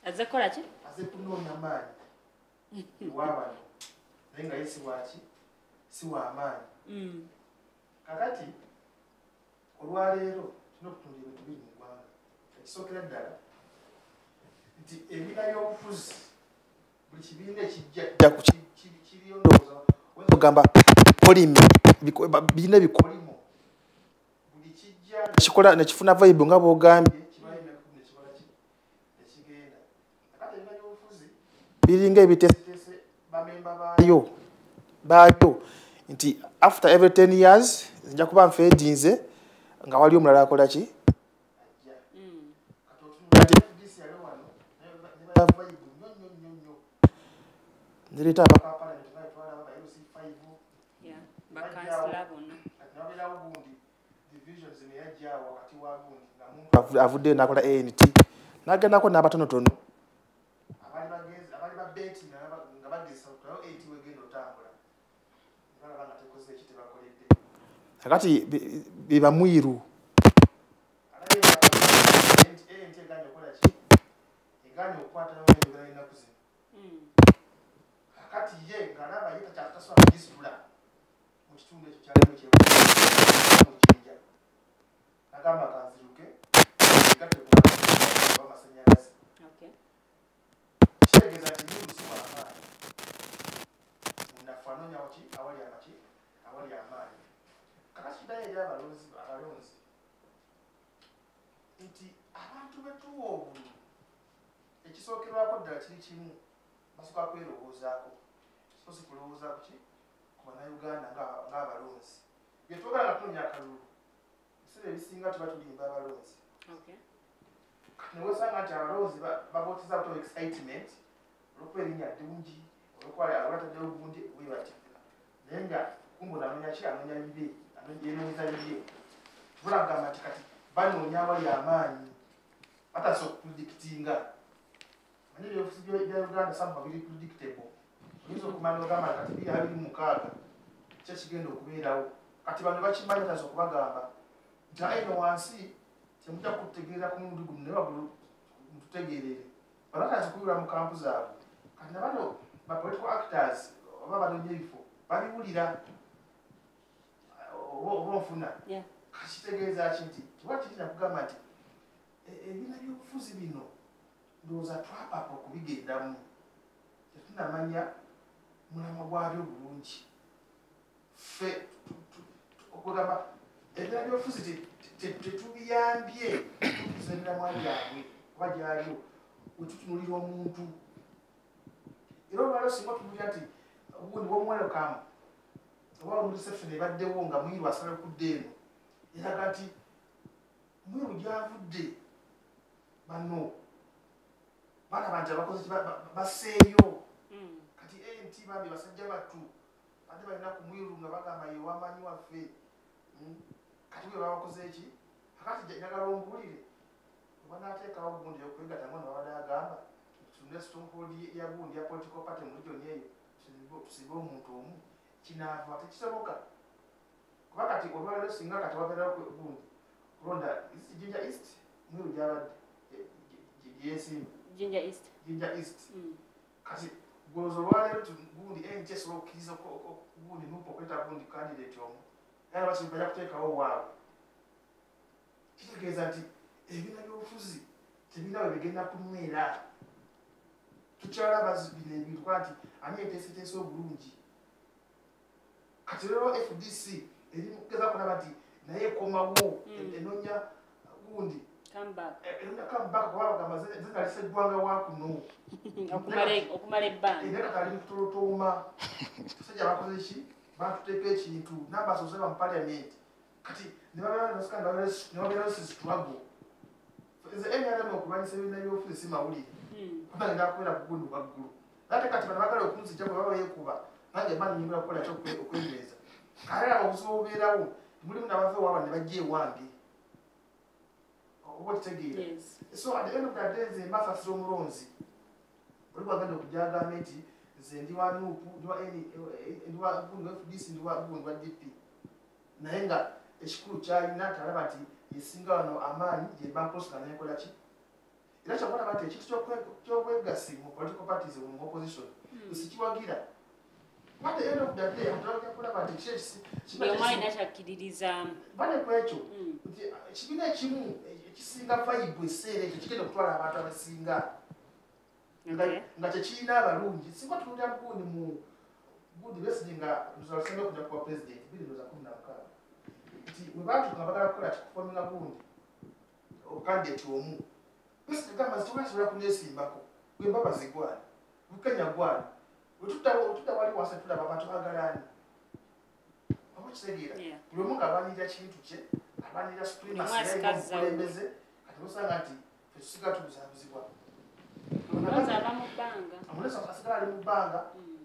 Aze kukola ki? Aze kunoonya amaanyi waabwe. Naye nga ye si waki si w'amaanyi. Kakati olwaleero tulina okutunda ebintu biri mu ggwanga. Ekisookera ddala nti ebibiina by'obufuzi buli kibiina ekijja kiriyo ndowooza ogamba bibiina bikolimo kikola nekifuna vibe nga bw'ogambye biringa ebiteeseteese bamemba baayo nti after every 10 years nja kuba nfeedinze nga wali omulala akola ki nireta avudde nakola ANT nagendako n'abatonotono akati biba Mwiru akati ye ngalaba yita kyatasobola kujisula mu kitundu ekyo kyalimu kyebujinja agamba kanziruke Yegatta kuba amasannyalaze kitegeeza nti Mwiru si w'amaanyi munafanoonya ki awali amaanyi kakati kidayo eri abalonzi nti abantu betuwa obululu ekisookerwako ddala kiri kimu basooka kwerowoozaako sosi kulowoozaako ki ku bannayuganda ng'abalonzi byetwogala nga tunoonya akalulu ebiseera ebisinga tuba tulimba abalonzi newesanga nti abalonzi babootiza buto excitement olwokuba erinnya ddungi olwataddewo obundi bwe bati naye nga kumbu anoonya ki anoonya bibe yenoonyeza bibe bulagamba nti kati banoonya awali amaanyi batasa okupredikitinga manye ebyobufuzi bya Uganda samba biri predictable oyinza okumanya ogamba kati biri 26 kyo kigenda okubeerawo kati bano bakimanyi batasa okubagamba nti aino wansi temujja kutegeera ku mulundi guno naye wagulu mututegeerere bano batasa okubiwula mu kampu zaabwe kati nabano ba political actors oba banoonya ebifo babiwulira oba onfuna kakitegeeza ki nti tiwakirina kugamba nti ebina byobufuzi bino ndowooza twapapa okubigendamu tetunamanya mulama gwabyo bulungi ffe okugamba ebina byobufuzi tetubiyambye tukuza emiramwa byabwe oba gyaliwo wetutunulira omuntu era olwaliro singa otunulira nti obundi bwomuwelokamu oba mu reception ebaddewo nga Mwiru asala okudda eno eraga nti Mwiru gyavudde bano balaba nti abakozi baseeyo kati ent bambi basajja battu ate balina ku Mwiru nga bagamba ye wamanyi waffe kati we babakoze eki akati njagala ombuulire obanateekawo gundi okwegatta ngo nabadde agamba tunule stronghold ya gundi ya political party mu region eyo tusibe omuntu omu kinaava tekisoboka kuba kati olwaliro singa kati wabeerawo gundi kulonda Jinja East Mwiru gyabadde gyeyesimba Jinja East kati gwoza olwaliro gundi enti esobola okukkiriza gundi nupa okweta gundi candidate omu era basibe bajja kuteekawo waabwe kitegeeza nti ebina byobufuzi tebina we bigenda kunywera tukyalaba bino ebintu kwa nti ani enteeseteese obulungi kati lero FDC eri mukugeza kulaba nti naye ekomawo enonya gundi enonya comeback kuba bagamba zinaliseddwanga wakuno okumala ebbanga era katali mutolotooma tusajja bakoze ki batuteeka ekintu nabasoze ba mu parliament kati nebabeerawo struggle nze NRM okulwanyisa ebina byobufuzi si mawulire kubagenda kubeera ku gundi waggulu ate kati bano bagala okunzijja bwe baba yeekuba nange mani nyingira kukola ki okwenyweza kale abo obuzibu obubeerawo mulimu nabave waaba ne bajja ewange oba okitegeera so at the end of the day nze mbasasira omulonzi oli bwagenda okujja agambe nti nze ndi wa nupu ndi wa gundi wa FDC ndi wa gundi wa DP naye nga ekikulu kyalina talaba nti yesinga wano amaanyi gyebamposinga nayekola ki era kyakulaba nti ekintu kyobwegasi mu political parties mu opposition sikiwagira at the end of the day kulaba nti omwalina kyakkiririzaamu bane ku ekyo nti ekibiina ekimu ekisinga vayibu eseera ekyo kigenda okutwala abantu abasinga nga kyekirina abalungi singa tunulira gundi mu gundi besigi nga luzalusembe okujja kuba president 2016 nti bwe baatuka bagala kukola kikufominga gundi okandidate omu besigi gamba zitobulasobola kunesimbako gwe mbabazi gwani bukenya gwani wetudda wali wase tulaba abantu bagalani oba kitegeera buli omu ng'abanirira kintu kye abanirira supremacyomulembeze kati osanga nti fetusiga tubuzabuzibwa amulesa asigala ali mu bbanga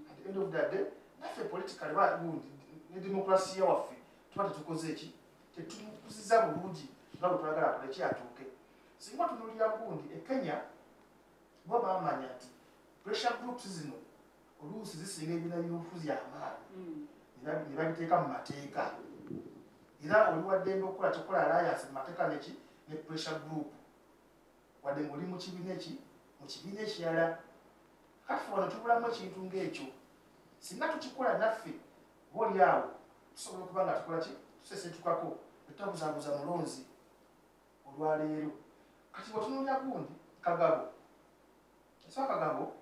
at the end of the day naffe politically bagundi ne demokrasiya waffe tuba tetukoze eki tetumukuziza bulungi nga bwe twagala kule kyatuuke singa tunulira gundi e Kenya bo bamanya nti pressure groups zino oluusi zisinga ebina byobufuzi amaanyi ne babiteeka mu mateeka era oli waddembe okukola kyokola alliance mu mateeka neki ne pressure group wadde ngaoli mu kibiina eki mu kibiina ekirala kati wano tubulamu ekintu ng'ekyo singa tukikola naffe booli awo tusobola okuba nga tukola ki tusesetukako tetutabuzabuza mulonzi olwaleero kati wetunulira gundi Kagabo esa Kagabo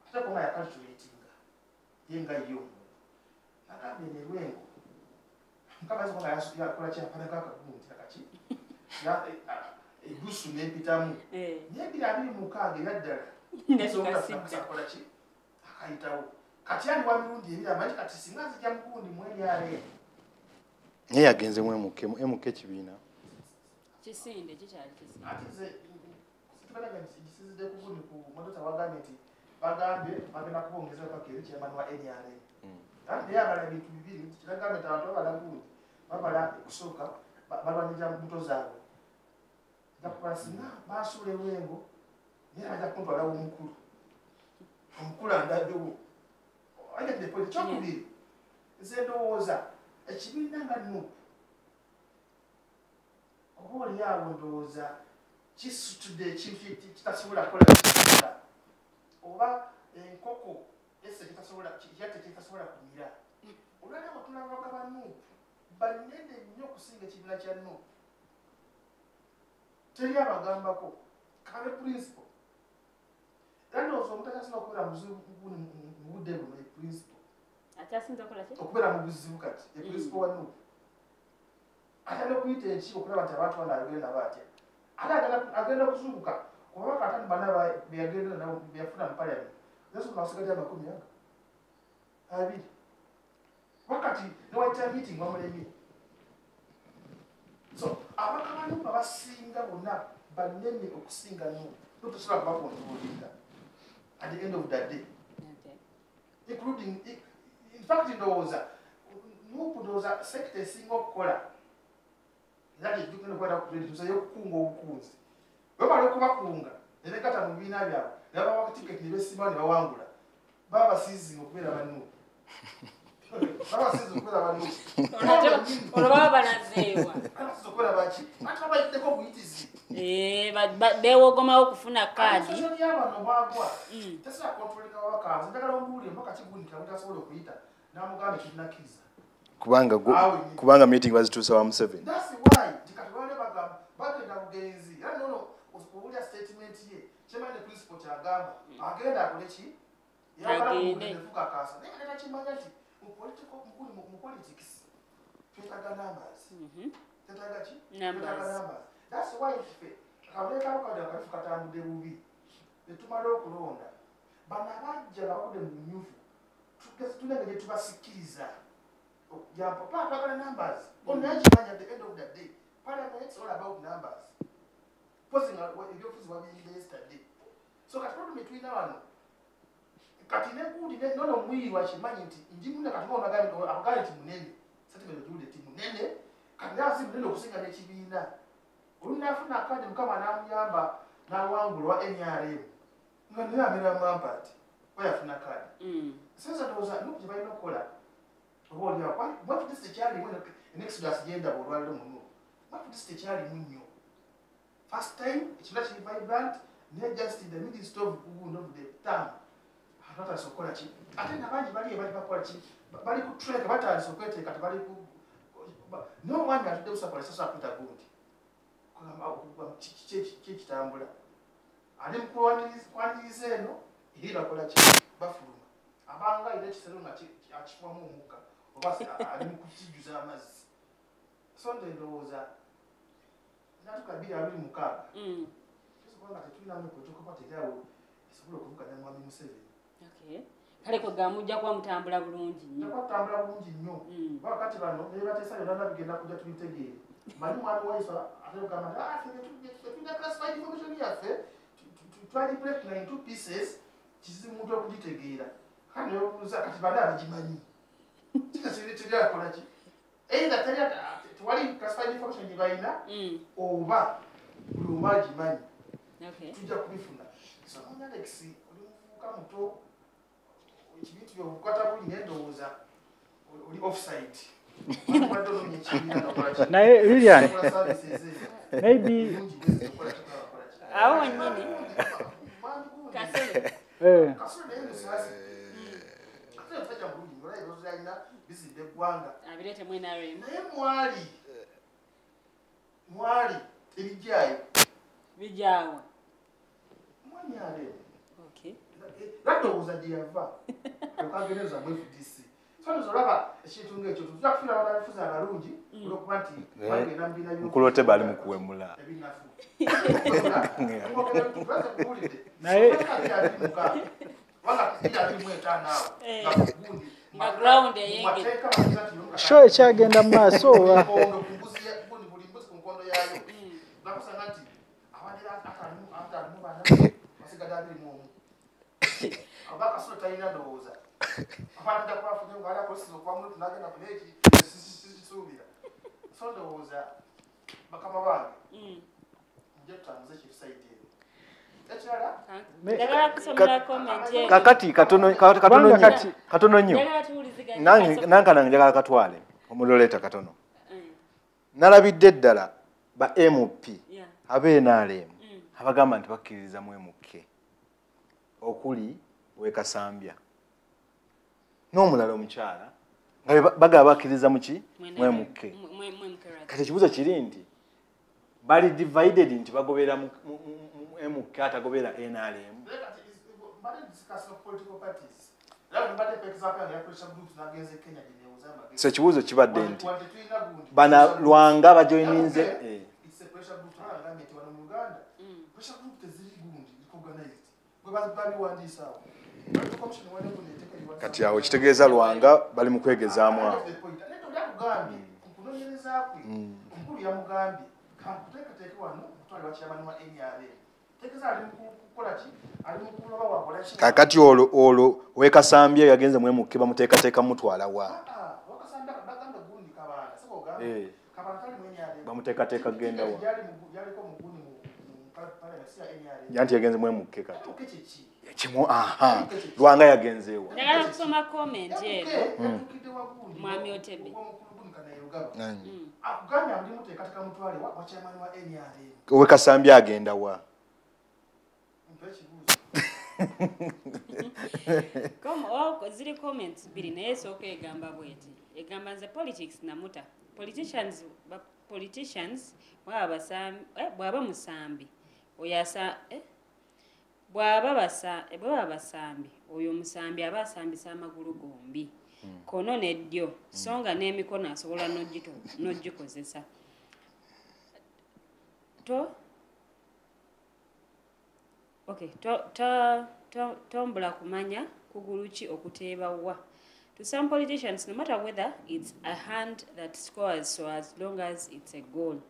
ate konga yakalculatinga yenga yo nagambye ne Lwengo mukabazi konga yakola kyapanaga akagundi akaki egusu n'empitamu n'ebiri 26 eraddala akola ki akayitawo kati ali wa mirundi ebiri amanyi kati singa zijja mugundi mweryale naye yagenze emuke ekibiina kisinde kikyali kisinde ate nze situbalaga nti gisizidde ku gundi ku modota wagambye nti bagambye bagenda kubongeza paka eri chairman wa NRA naye abala ebintu bibiri kiragambe nti abantu babala gundi babala ekusooka balwanirira mbuto zaabwe gakuba singa basuula Lwengo naye ajja kuntwala omukulu andaddewo agende pointi kyokubiri nze ndowooza ekibiina nga nupu oba oli awo ndowooza kisutudde ekintu kitasobola kukola oba enkoko ese kitasobola kumira olwaleero tulabanga banupu banene nnyo okusinga ekibiina kya no teri abagambako kabe principle era ndowooza omuntu akyasinga okubeera muzibu mu budde buno principle okubeera mu buzibu kati principle wa no atali okuyita enkiiko okulaba nti abantu bano agenda batya ate agenda kuzuukuka kuba katani Banna byagenda nabo byafuna mu parliament nasoma abasigadde amakumi abiri wakati newayita meeting wamulemye so abakabanyuma abasinga bonna banene okusinga no tosobola kubakontrolinga at the end of that day including in fact ndowooza nokudowooza sekta esinga okukola era gyetugenda okwera kutusa yokukunga obukunzi webala okubakunga ne begata mu bibiina byabwe ne babawa tiketi ne besimbawo ne bawangula baba basiizinga okubeera bannu baba basiizinga okubeera bannu olwo baba balazeewa basiizinga okubeera baki ate babayiddeko obuyitizi beewogomawo okufuna kaadi sosial y'abano baagwa tasobola kontrolinga babakazi njagala omuwulire mpaka kigunika bwetasobola okuyita n'amugamba ekirinakkiriza kubanga meeting bazituusa wa Museveni. That's why tikatwale bagenda bugenzi era nono okuwulira statement ye kyemane principle kyagamba agenda akole ki yafuka kasa naye neta kimanya nti mu politics twetaaga numbers twetaaga ki numbers. That's why kabuleka bakadde akafu katambudde bubi netumala okulonda bana bajja bakude mu nyufu tunenge gye tubasikiriza yeah, Papa numbers. On at the end of the day, Parliament's all about numbers. Posting out what your office was yesterday. So, the problem between now and Katina Good, no Mwiru, what she managed in Jimuna Katona or Afghanistan Munene, settlement of the Timunene, can now see the sing at Chibina. Unafuna Kadam come and Yamba, now one will any area. Ngamira Mampat, where Funakad. Since I was a look by no color. What is the charity when the Exodus agenda or rather moon? What is the charity moon? First time, it's not vibrant, near just in the midst of the town. I thought I saw quality. I didn't have anybody about quality, but I could track what I so quickly at Bali. No one that does a process up with a good. Chich Tambula. I didn't quantity say no, he did a quality buffalo. Abanga elects a chipmuka. Ali kukijuza amazzi sonde ndowooza natukabiri abiri mukaaga tusobanga tetulinamu kwetukapaterawo esobola okuvuganya mwami Museveni kale kwega mujja kuba mutambula bulungi kutambula bulungi nnyo wakati bano nebateesa byonna bigenda kujja tubitegeere manyi mwami waiso ategamba tulina classified information yaffe twali break in two pieces kizibu muntu okugitegeera kandi nebuuza kati bana abagimanyi either tewali classified information gibalina oba buli omu agimanyi tujja kubifuna so Alex oli muvubuka muto ekibintu byobukwata buli nendowooza oli offside naye Lilian maybe awo nyini kasole bizidde eggwanga abirete mwena rem naye mwali ebijjayo bijaawa mwani ale okay ndowooza gye yava okagereza mu FDC so nzolaba ekintu ng'ekyo tujja kufiira abanafuzi abalungi olwokuba nti bagenda mu biina mukulote bali mu kuwemula ebinafu naye ground eyenge show ekyagenda mu maaso oba kakati katono nnyo nange njagala katwale omuloleta katono nalabidde ddala ba MP ab'NRM abagamba nti bakkiririza mu MK okuli wekasambya n'omulala omukyala bagaba bakkiriza muki mwemuke kati ekibuuzo kiri nti bali divided nti bagobera mwemuke atagobera NRM. So ekibuuzo kibadde nti bana Lwanga bajoininze kati awo kitegeeza Lwanga bali mu kwegezaamu awo. Kakati olwo wekasambye yagenze mwemuke bamuteekateeka mutwala wa bamuteekateeka genda wa yanti yagenze mwemuke kati kimu Lwanga yagenzeewa. Ndagala kusoma comment eno mwami Otebe wekasambye agenda wa ziri comments biri naye sooka egamba bweti egamba nze politics namuta politicians bwaba musambi oyasa bwaba basambi oyo musambi aba asambisa amagulu gombi kono neddyo songa n'emikono asobola n'ogikozesa tombula kumanya kugulu ki okuteeba wa. To some politicians, no matter whether it's a hand that scores, so as long as it's a goal.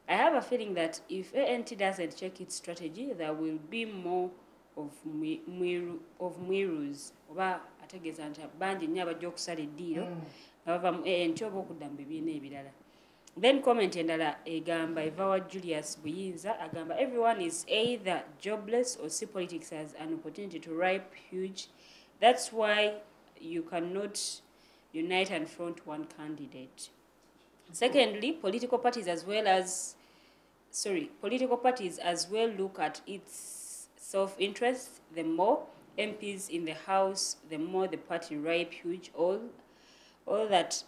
I have a feeling that if ANT doesn't check its strategy, there will be more of Mwirus. Oba ategeza nti bangi nnyo abajja okusala eddiiro nga bava mu ANT oba okudda mu bibiina ebirala. Then comment endala egamba Evawa Julius Buyinza agamba everyone is either jobless or see politics as an opportunity to ripe huge. That's why you cannot unite and front one candidate. Secondly, political parties as well look at its self-interest. The more MPs in the House, the more the party ripe huge. All that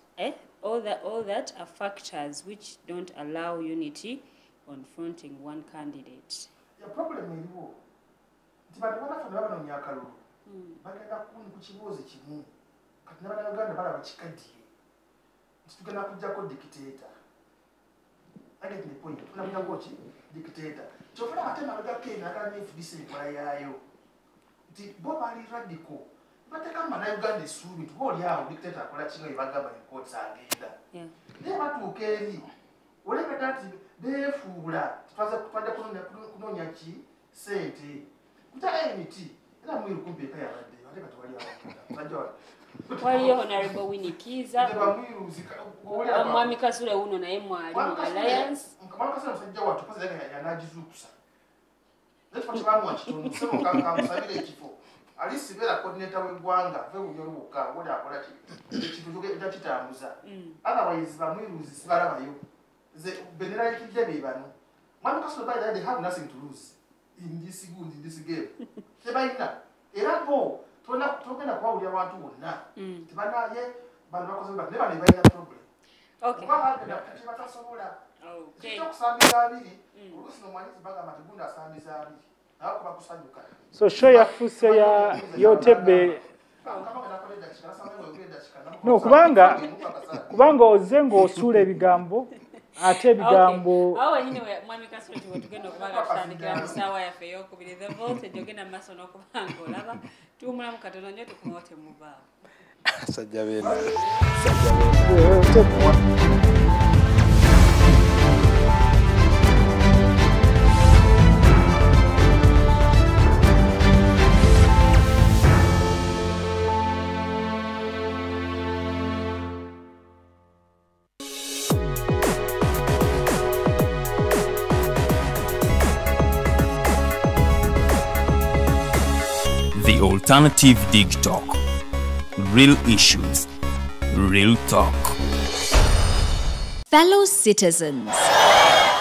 are factors which don't allow unity on fronting one candidate. The problem is bagenda ku kibuuzo kimu kati n'Abaganda balaba kikaddiye nti tugenda kujjako dictator. I get the point. Tugenda kujjako ki dictator. Kyofuna ate mabega Kenya agala FDC enkola yaayo nti bo bali radical bateeka Bannayuganda essuubi nti booli awo dictator akola kinga bye bagamba enkooti agenda naye batuuka eri olengedda nti beefuula twaja kunoonya ki ssente kuta emiti. Waliyo Honorable Winnie Kiza Mwami Kasule uno naye mwali mu Alliance Mwami Kasule musajja watu koze yanagizukusa netwa kibamu kitundu sebo kamusabire ekifo ali sibera coordinator w'eggwanga ve bunyoro bukka wali akola ekintu ekitambuza otherwise bamwiruzi sibalabayo ze benera ekijja bebano Mwami Kasule by they have nothing to lose in this game. Tebaina era bo togenda kwawulira abantu bonna tebanaye bano bakoze ne bano balina problem. Okay. Batasobola kusambisa abiri olusi nomwanyizi bagamba tegunda asambisa abiri nawe kuba kusanyuka. So show ya fuse ya Otebe no kubanga ozengo osula ebigambo ate ebigambo awo nyine Mwami Kasule tugenda okubanga tutandikira mu ssaawa yaffe ey'okubiri the voltage ogenda maaso n'okubanga olaba tuwumulamu katono nnyo tukumote muvaawo sajja beena The Alternative Dig Talk. Real issues, real talk. Fellow citizens,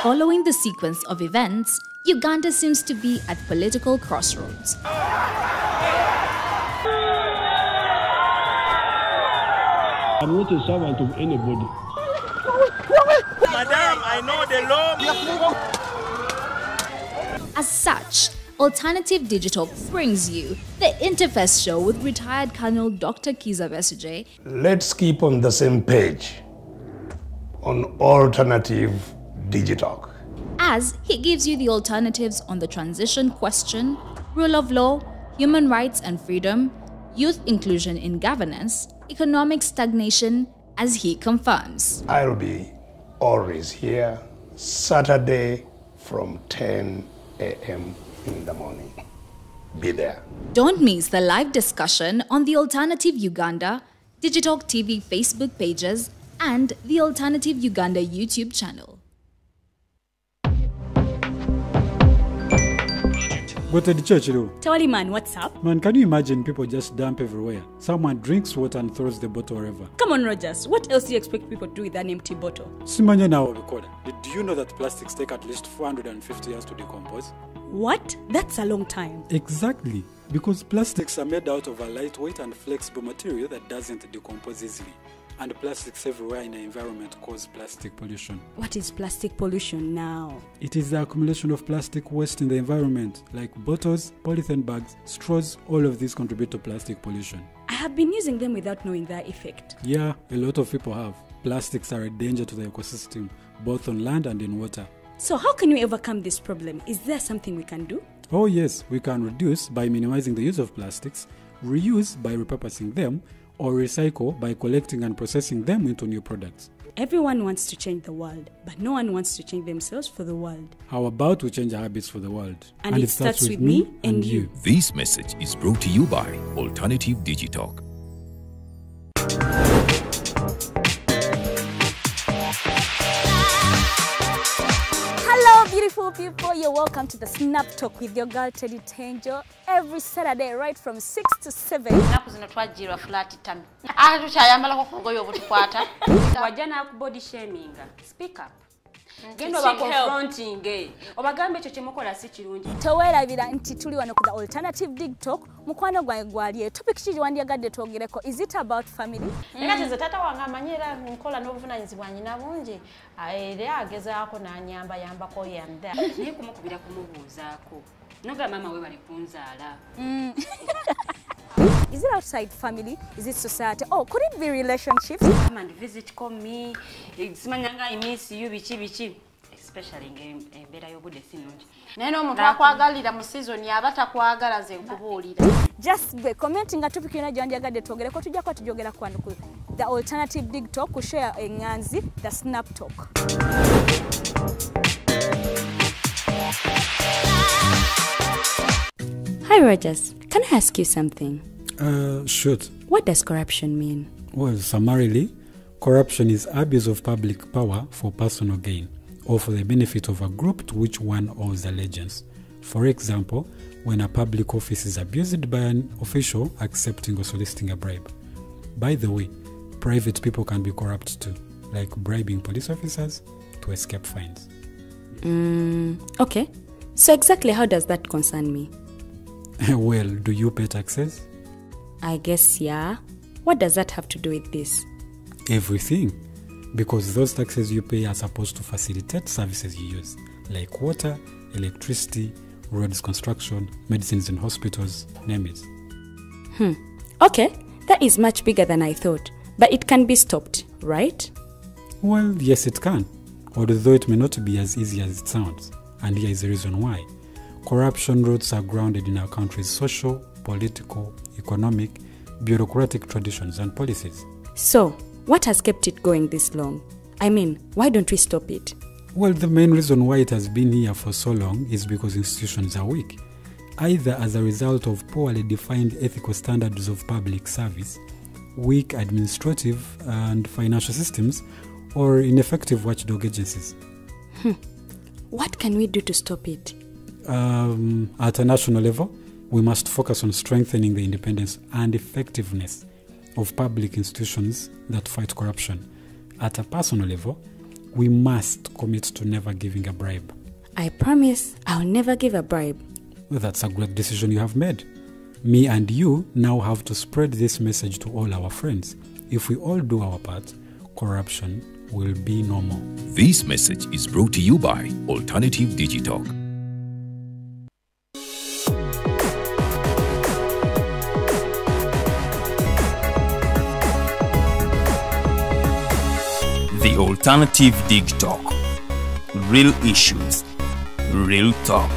following the sequence of events, Uganda seems to be at political crossroads. I'm not a servant of anybody. Madam, I know the law. As such, Alternative Digital brings you the Interface Show with retired Colonel Dr. Kiza Besuje. Let's keep on the same page on Alternative Digital, As he gives you the alternatives on the transition question, rule of law, human rights and freedom, youth inclusion in governance, economic stagnation, as he confirms. I'll be always here Saturday from 10 a.m. in the morning. Be there. Don't miss the live discussion on the Alternative Uganda, Digitalk TV Facebook pages, and the Alternative Uganda YouTube channel. Go to the church, though. Tawali man, what's up? Man, can you imagine people just dump everywhere? Someone drinks water and throws the bottle wherever. Come on, Rogers. What else do you expect people to do with an empty bottle? Simanya now, do you know that plastics take at least 450 years to decompose? What? That's a long time. Exactly. Because plastics are made out of a lightweight and flexible material that doesn't decompose easily. And plastics everywhere in the environment cause plastic pollution. What is plastic pollution now? It is the accumulation of plastic waste in the environment, like bottles, polythene bags, straws. All of these contribute to plastic pollution. I have been using them without knowing their effect. Yeah, a lot of people have. Plastics are a danger to the ecosystem, both on land and in water. So how can we overcome this problem? Is there something we can do? Oh yes, we can reduce by minimizing the use of plastics, reuse by repurposing them, or recycle by collecting and processing them into new products. Everyone wants to change the world, but no one wants to change themselves for the world. How about we change our habits for the world? And it starts with me and you. This message is brought to you by Alternative Digital. Hello, beautiful people. You're welcome to the Snap Talk with your girl Teddy Tanjo every Saturday, right from 6 to 7. Wajana body shaming. Speak up. Gendo ba confronting obagambe ekyo kyemukola si kirungi. Towerabira nti tuli wano ku the Alternative Digital mukwano gwange gwali topic kiri wandyagadde twogereko. Is it about family? Ngati tata wange amanyira nkola n'obuvunanyizibwa nyina bungi era agezaako n'anyamba yambako yanda naye kumukubira kumubuuzaako noga mama we bali kunzaala. Is it outside family? Is it society? Oh, could it be relationships? Come and visit, call me. I miss you, bichi. Especially in better your good sinungi. Neno omuntu akwagalira mu season yaba takwagala ze nkubuulira. Just be commenting a topic yona gyandyagadde twogereko tujja kwa tujogera kwano ku the Alternative Digital ku share enganzi the Snap Talk. Hi Rogers, can I ask you something? Shoot. What does corruption mean? Well, summarily, corruption is abuse of public power for personal gain or for the benefit of a group to which one owes allegiance. For example, when a public office is abused by an official accepting or soliciting a bribe. By the way, private people can be corrupt too, like bribing police officers to escape fines. Okay. So exactly how does that concern me? Well, do you pay taxes? I guess, yeah. What does that have to do with this? Everything. Because those taxes you pay are supposed to facilitate services you use, like water, electricity, roads construction, medicines in hospitals, name it. Okay, that is much bigger than I thought. But it can be stopped, right? Well, yes it can. Although it may not be as easy as it sounds. And here is the reason why. Corruption roots are grounded in our country's social, political, economic, bureaucratic traditions and policies. So, what has kept it going this long? I mean, why don't we stop it? Well, the main reason why it has been here for so long is because institutions are weak, either as a result of poorly defined ethical standards of public service, weak administrative and financial systems, or ineffective watchdog agencies. What can we do to stop it? At a national level, we must focus on strengthening the independence and effectiveness of public institutions that fight corruption. At a personal level, we must commit to never giving a bribe. I promise I'll never give a bribe. Well, that's a great decision you have made. Me and you now have to spread this message to all our friends, If we all do our part, corruption will be normal. This message is brought to you by Alternative Digital. The Alternative Digital. Real issues, real talk.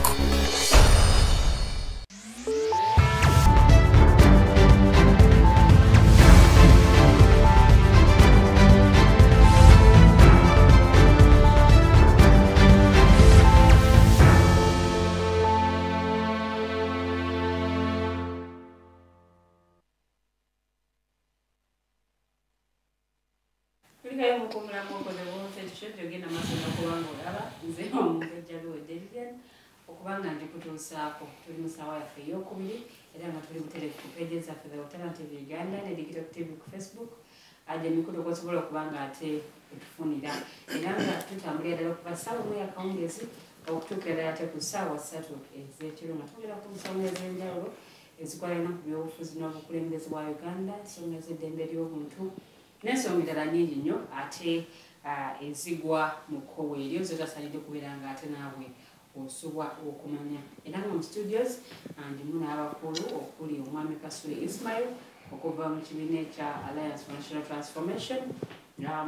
Okubanga ndi kutuusaako tuli mu ssaawa yaffe ey'okubiri era nga tuli mutere ku pages zaffe the Alternative Uganda ne Dictator ku Facebook ate emikutu kw'osobola okubanga ate etufunira era nga tutambulira ddala okuva ssaawa emu ey'akawungezi okutuukira ddala ate ku ssaawa 3 ez'ekiro nga twogera ku nsonga ez'enjawulo ezikwalana ku byobufuzi n'obukulembeze bwa Uganda, ensonga ez'eddembe ly'obuntu n'ensonga endala nnyingi nnyo ate ezigwa mu kkowe eryo zotasalidde kubeera nga ate naabwe osobwa okumanya era nga mu studios ndimu n'abakulu okuli omwami Kasule Ismail okuva mu kibiina ekya Alliance for National Transformation,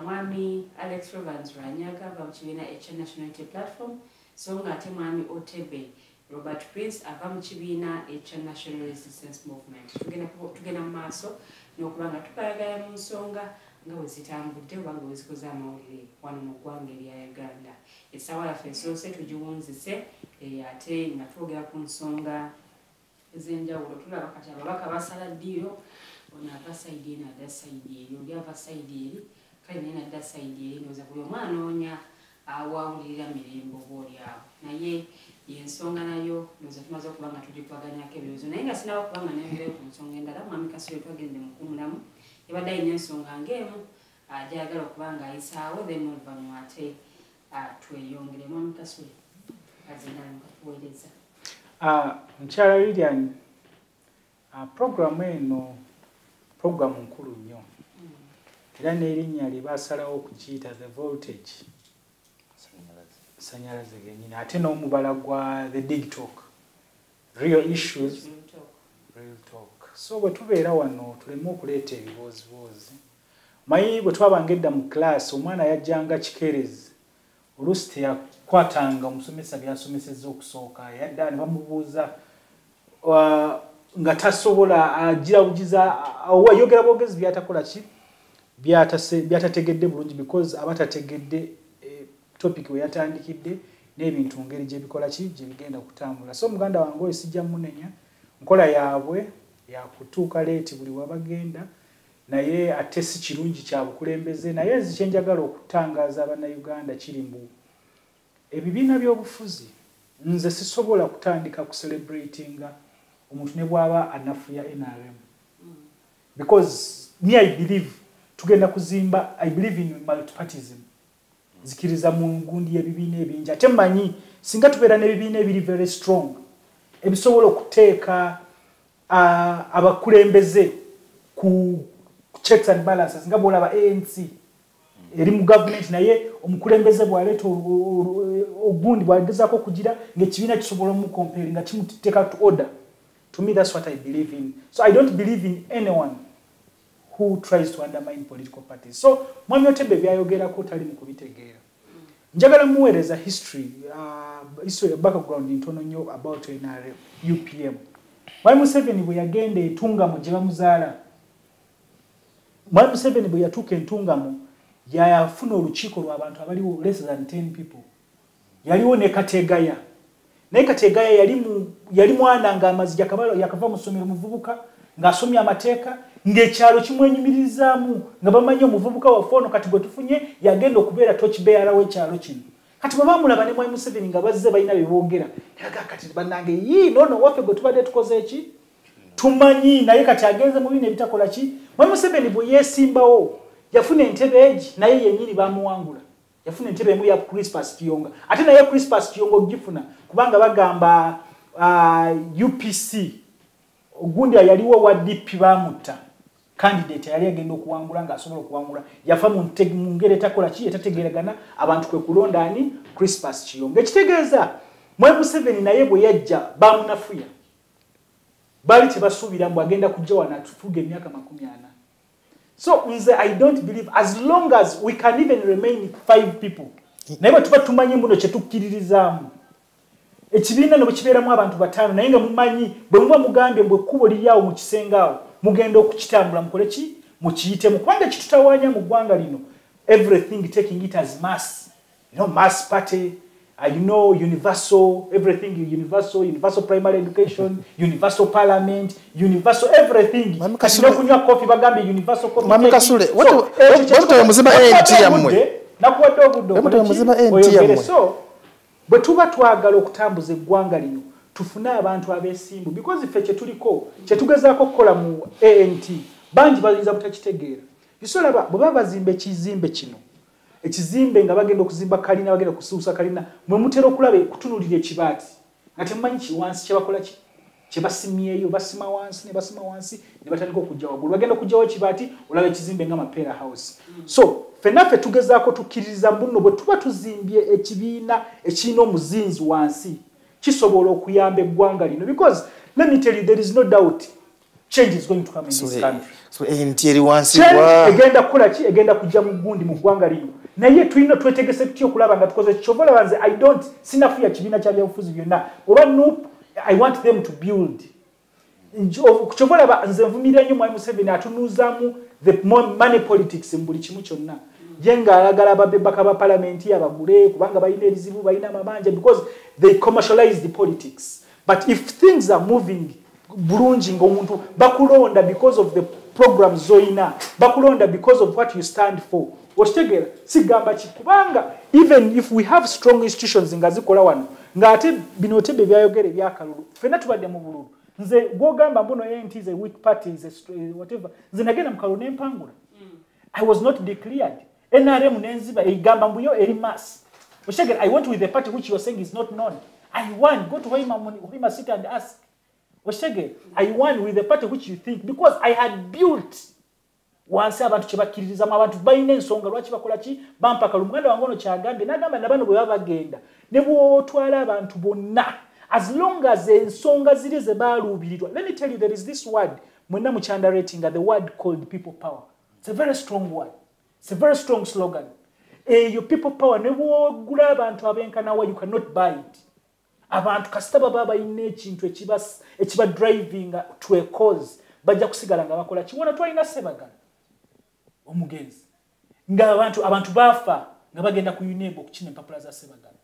mwami Alex Rovans Ranyaga ava mu kibiina ekya National Unity Platform, so nga ate mwami Otebe Robert Prince ava mu kibiina ekya National Resistance Movement. Tugenda mu maaso n'okuba nga tukayagala mu nsonga nga bwe zitambudde oba nga bwe zikoze amawulire wano mu ggwanga erya Uganda. Essaawa yaffe esoose tugiwunzise ate nga twogera ku nsonga ez'enjawulo. Tulaba kati ababaka basala ddiiro, ono ava sayidi eno adda sayidi eri, oli ava sayidi eri, kale naye nadda sayidi eri, ndowooza buli omu anoonya awawulirira mirembe oba olyawo. Naye y'ensonga nayo ndowooza tumaze okuba nga tugikwaganyako ebirowoozo, naye nga sinaba okuba nga nayogerayo ku nsonga endala. Mwami Kasule twagende mukuumulamu yabadde alina ensonga ng'emu gy'ayagala okuba ng'ayisaawo, then oluvannyuma ate tweyongere. Mwami Kasule azendala mukatuweereza. Mukyala Lilian, programu eno programu nkulu nnyo era n'erinnya lye baasalawo okukiyita the voltage, sanyalaze gennyini, ate n'omubala gwa the digital, real issues, real talk. So bwe tubeera wano tuleme okuleeta ebibooziboozi. Mayi bwe twabanga edda mu class omwana yajjanga kikeerezi, oluusi teyakwatanga omusomesa by'asomesezza okusooka, yadda ne bamubuuza nga tasobola agira bugiza yogera bwogezi byatakola ki byatategedde bulungi, because abatategedde topic we yatandikidde n'ebintu ngeri gye bikola ki gye bigenda kutambula. So muganda wange oyo sijja munenya, nkola yaabwe yakutuuka leeti buli wabagenda, naye ate si kirungi kya bukulembeze. Naye ezikyenjagala okutangaaza abannayuganda kiri mbu ebibiina by'obufuzi nze sisobola kutandika ku celebratinga omuntu ne bw'aba anafuya NRM, because me I believe tugenda kuzimba, I believe in multipartyism, zikiriza mu ngundi y'ebibiina ebingi. Ate mmanyi singa tubeera n'ebibiina ebiri very strong ebisobola okuteeka abakulembeze ku checks and balances, nga bw'olaba ANC eri mu government naye omukulembeze bw'aleeta ogundi bw'agezaako okugira ng'ekibiina kisobola omukomperi nga kimuteeka to order. To me, that's what I believe in. So I don't believe in anyone who tries to undermine political parties. So mwami Otebe byayogerako tali mu kubitegeera. Njagala muweereza history background ntono nnyo about NRM UPM. Mwami Museveni bwe yagenda entungamo gye bamuzaala, Mwami Museveni bwe yatuuka entungamo yafuna olukiiko lw'abantu abaliwo less than 10 people. Yaliwo ne Kategaya. Naye Kategaya yali mwana ng'amazzi yakava mu ssomero muvubuka ng'asomye amateeka ng'ekyalo kimwenyumirizaamu nga bamanyi omuvubuka waffe ono kati gwe tufunye yagenda okubeera tooci beeyala w'ekyalo kino. Kati bwe baamulaba ne Mwami Museveni nga bazze balina bye boogera, yalaga kati bannange noono waffe gwe tubadde tukoze ki? Tumanyi naye kati agenze mu bibiina ebitakola ki? Mwami Museveni bwe yeesimbawo yafuna entebe egi naye yennyini baamuwangula. Yafuna entebe emu ya Crispus Kiyonga. Ate naye Crispus Kiyonga ogifuna kubanga bagamba UPC ogundi yaliwo wa DP bamutta. candidate yali agenda okuwangula ng'asobola okuwangula yafa mu ngeri etakola ki etategeeragana abantu kwe kulonda ani Crispus Kiyonga ekitegeeza Museveni naye bwe yajja bamunafuya bali tebasuubira mbu agenda kujja wano atufuga emyaka 40. So nze I don't believe as long as we can even remain 5 people naye bwe tuba tumanyi muno kye tukkiririzaamu ekibiina ne bwe kibeeramu abantu 5 naye nga mumanyi bwe muba mugambye mbwe ekkubo liryawo mu kisenge awo mugenda okukitambula mukole ki mukiyitemu kubanga kitutawaanya mu ggwanga lino everything taking it as mass mass party universal everything universal primary education universal parliament universal everything kunywa coffee bagambye universal coffee Mami Kasule what muzima NT yamwe nakuwadde obudde so bwe tuba twagala okutambuza eggwanga lino tufune abantu abeesimbu because iffe kye tuliko kye tugezaako okukola mu ANT bangi bayinza butakitegeera isolaba bwe baba bazimba ekizimbe kino ekizimbe nga bagenda okuzimba kalina bagenda kusuusa kalina mwe mutera okulaba kutunulira ekibaati nga temumanyi kiwansi kye bakola ki kye basimyeyo basima wansi ne batandika okujja waggulu bagenda okujjawo ekibaati olaba ekizimbe nga Mapeera House so fenaffe tugezaako tukkiririza mbuno bwe tuba tuzimbye ekibiina ekirina omuzinzi wansi kisobola okuyamba eggwanga lino because let me tell you there is no doubt change is going to come in this country so entieri wansi egenda kukola ki egenda kujja mu gundi mu ggwanga lino naye tulina twetegese tutya okulaba nga tukoze kyovola banze I don't sinafuya kibiina kya byabufuzi byonna oba nope I want them to build kyovola nze nvumirira nnyo Mwami Museveni atunuuzaamu the money politics mu buli kimu kyonna jenga alagala ababaka ba parliament abagule kubanga balina ebizibu balina amabanja because they commercialize the politics but if things are moving bulungi ng'omuntu bakulonda because of the programs zoina bakulonda because of what you stand for okitegera sigamba kikubanga even if we have strong institutions nga zikola wano ng'ate bino tebe byayogere byakalulu fena tubadde mu bululu nze gwogamba mbuno ANT is a weak party is a whatever nze nagenda mu kalulu n'empangula I was not declared NRM nenziba egamba mbuyo eri mass okitegera I went with the party which you are saying is not known I won go to Hoima sit and ask okitegera I won with the party which you think because I had built wansi abantu kye bakkiririzamu abantu balina ensonga lwaki bakola ki bampaka lumuganda wange ono kyagambye n'agamba nabano bwe baba bagenda ne bw'otwala abantu bonna as long as ensonga ziri ze baaluubirirwa let me tell you there is this word mwenna mukyanda rating the word called people power it's a very strong word it's a very strong slogan eyo people power ne bw'ogula abantu abenkanawa you cannot buy it abantu kasita baba balina ekintu ekiba driving to a cause bajja kusigala nga bakola kiwona twalina Sebagala omugenzi nga abantu bafa nga bagenda ku UNEB okukina empapula za Sebagala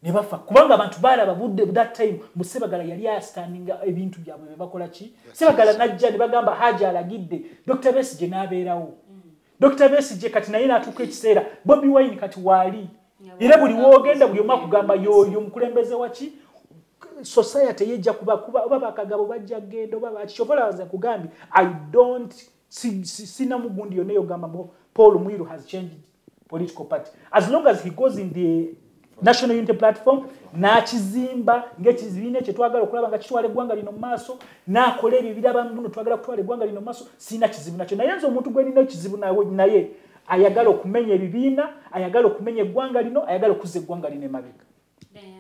ne bafa kubanga abantu balaba budde that time mu Sebagala yali astandinga ebintu byabwe be bakola ki Sebagala najja ne bagamba haja alagidde Dr. Besigye n'abeerawo Dr. Besigye kati naye n'atuuka ekiseera Bobi Wine kati waali era buli woogenda buli omu akugamba yoyo mukulembeze waki society yejja kuba oba bakagabo bajja genda oba bakikyobola nze kugambye I don't sina mugundi yonna yogamba Paul Mwiru has changed political party as long as he goes in the National Unity Platform n'akizimba ng'ekibiina kye twagala okulaba nga kitwala eggwanga lino mu maaso n'akola ebyo ebiraba muno twagala kutwala eggwanga lino mu maaso sina kizibu nakyo naye nze omuntu gwe nina ekizibu naye ayagala okumenya ebibiina ayagala okumenya eggwanga lino ayagala okuzza eggwanga lino emabega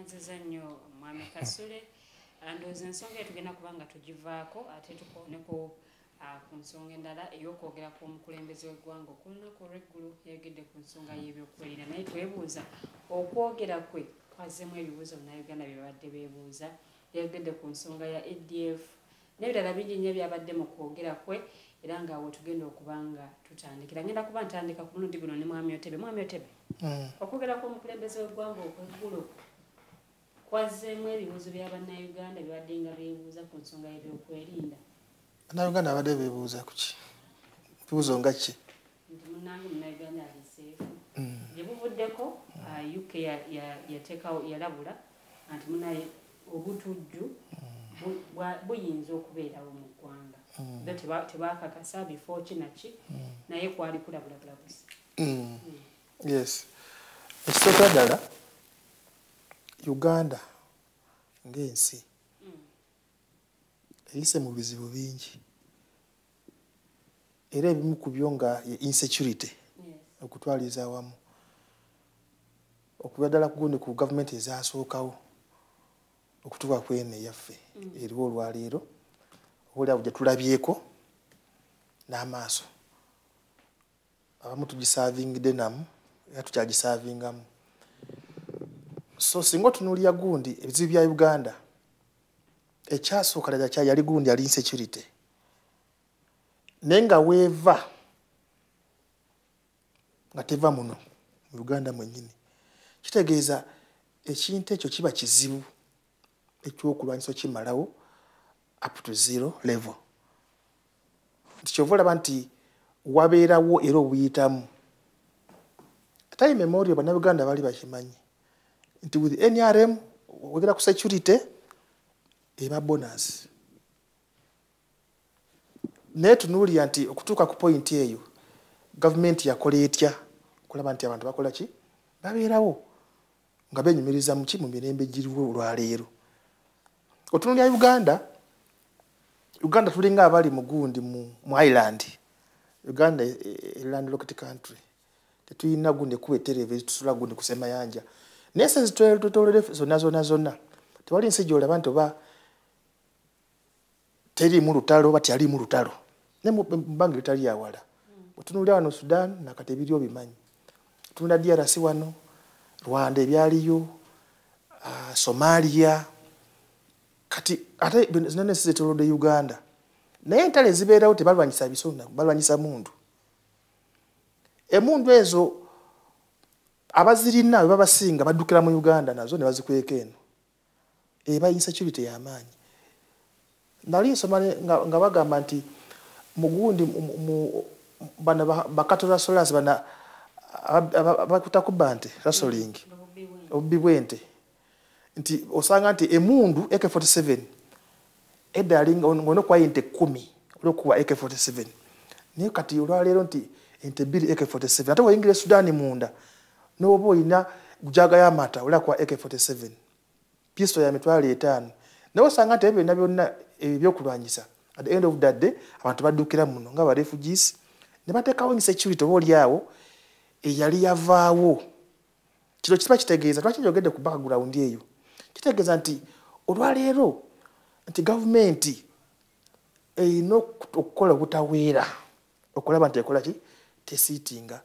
nziza nnyo Mwami Kasule ndowooza ensonga etugenda kubanga tugivaako ate tukoneko ku nsonga endala ey'okwogera ku mukulembeze w'eggwanga okulunaku olw'eggulu yayogedde ku nsonga y'ebyokwerinda naye twebuuza okwogera kwe kwazzemu ebibuuzo Bannayuganda bye babadde beebuuza yayogedde ku nsonga ya ADF n'ebirala bingi nnyo byabadde mu kwogera kwe era ngaawe tugenda okubanga tutandikira ngenda kuba ntandika ku mulundi guno ne Mwami Otebe okwogera kw'omukulembeze w'eggwanga okw'eggulu kwazzeemu ebibuuzo bya Bannayuganda bibadde nga beebuuza ku nsonga y'ebyokwerinda Bannayuganda abadde beebuuza ku ki bibuuzo nga ki nti munnange Munnayuganda aliseefu gye buvuddeko UK yalabula nti munaye obutujju buyinza okubeerawo mu ggwanga tebakakasa before kinaki naye kwali kulabulabula busi yes ekisooka ddala Uganda ng'ensi eyise mu bizibu bingi era ebimu ku byo nga insecurity okutwaliza awamu okubaddala kugundi ku gavumenti ezasookawo okutuuka kwene yaffe eriwo olwaleero obaoliawo gye tulabyeko n'amaaso abamu tugisaavingidde namu era tukyagisaavingamu. So singa otunuulira gundi ebizibu bya Uganda ekyasooka ddala yali gundi ali insecurity naye nga weeva nga teva muno mu Uganda mwennyini kitegeeza ekintu ekyo kiba kizibu ekyokulwanyisa kimalawo up to zero level. Kyova olaba nti wabeerawo era obuyitamu atali memorial bannayuganda baali bakimanyi nti with NRM wegera ku security eba bonus. Naye tunuulira nti okutuuka ku point eyo gavumenti yakola etya kulaba nti abantu bakola ki babeerawo nga benyumiriza mu ki mu mirembe giriwo olwaleero. Otunuulira Uganda tulinga abali mu gundi mu Island. Uganda landlocked country. Tetuyina gundi kuba etereve tusula gundi kusema yanja. Nese zitolere zonna. Tewali nsi gy'olaba nti oba teri mu lutalo oba tyali mu lutalo. Ne mu bbanga litali awala. Otunuulira wano Sudan nakati ebiri obimanyi. Tunula DRC wano, Rwanda ebyaliyo, Somalia, kati ate zinene zitolode Uganda. Naye entale zibeerawo tebalwanyisa bisona, balwanyisa mundu. Emundu ezo abazirina baba basinga baddukira mu Uganda nazo ne bazikweka eno. Eba insecurity y'amaanyi. Nali nsoma nga bagamba nti mugundi bana bakatola solas bana abakuta ku bante rasoling obibwente nti osanga nti emundu AK47 edaling ngono kwa inte 10 olikuwa AK47 niyo kati olwaleero nti inte 2 AK47 ate wayingire Sudan munda nobo ina gujaga ya mata olakwa AK47 pisto ya mitwali 5 nawo osanga nti ebyo nabyonna ebyokulwanyisa at the end of that day abantu baddukira muno nga ba refugees ne batekawo insecurity obolyawo eyali yavaawo kino kiba kitegeeza twakijogedde ku background eyo kitegeeza nti olwaleero nti gavumenti erina okukola obutaweera okulaba nti ekola ki tesiitinga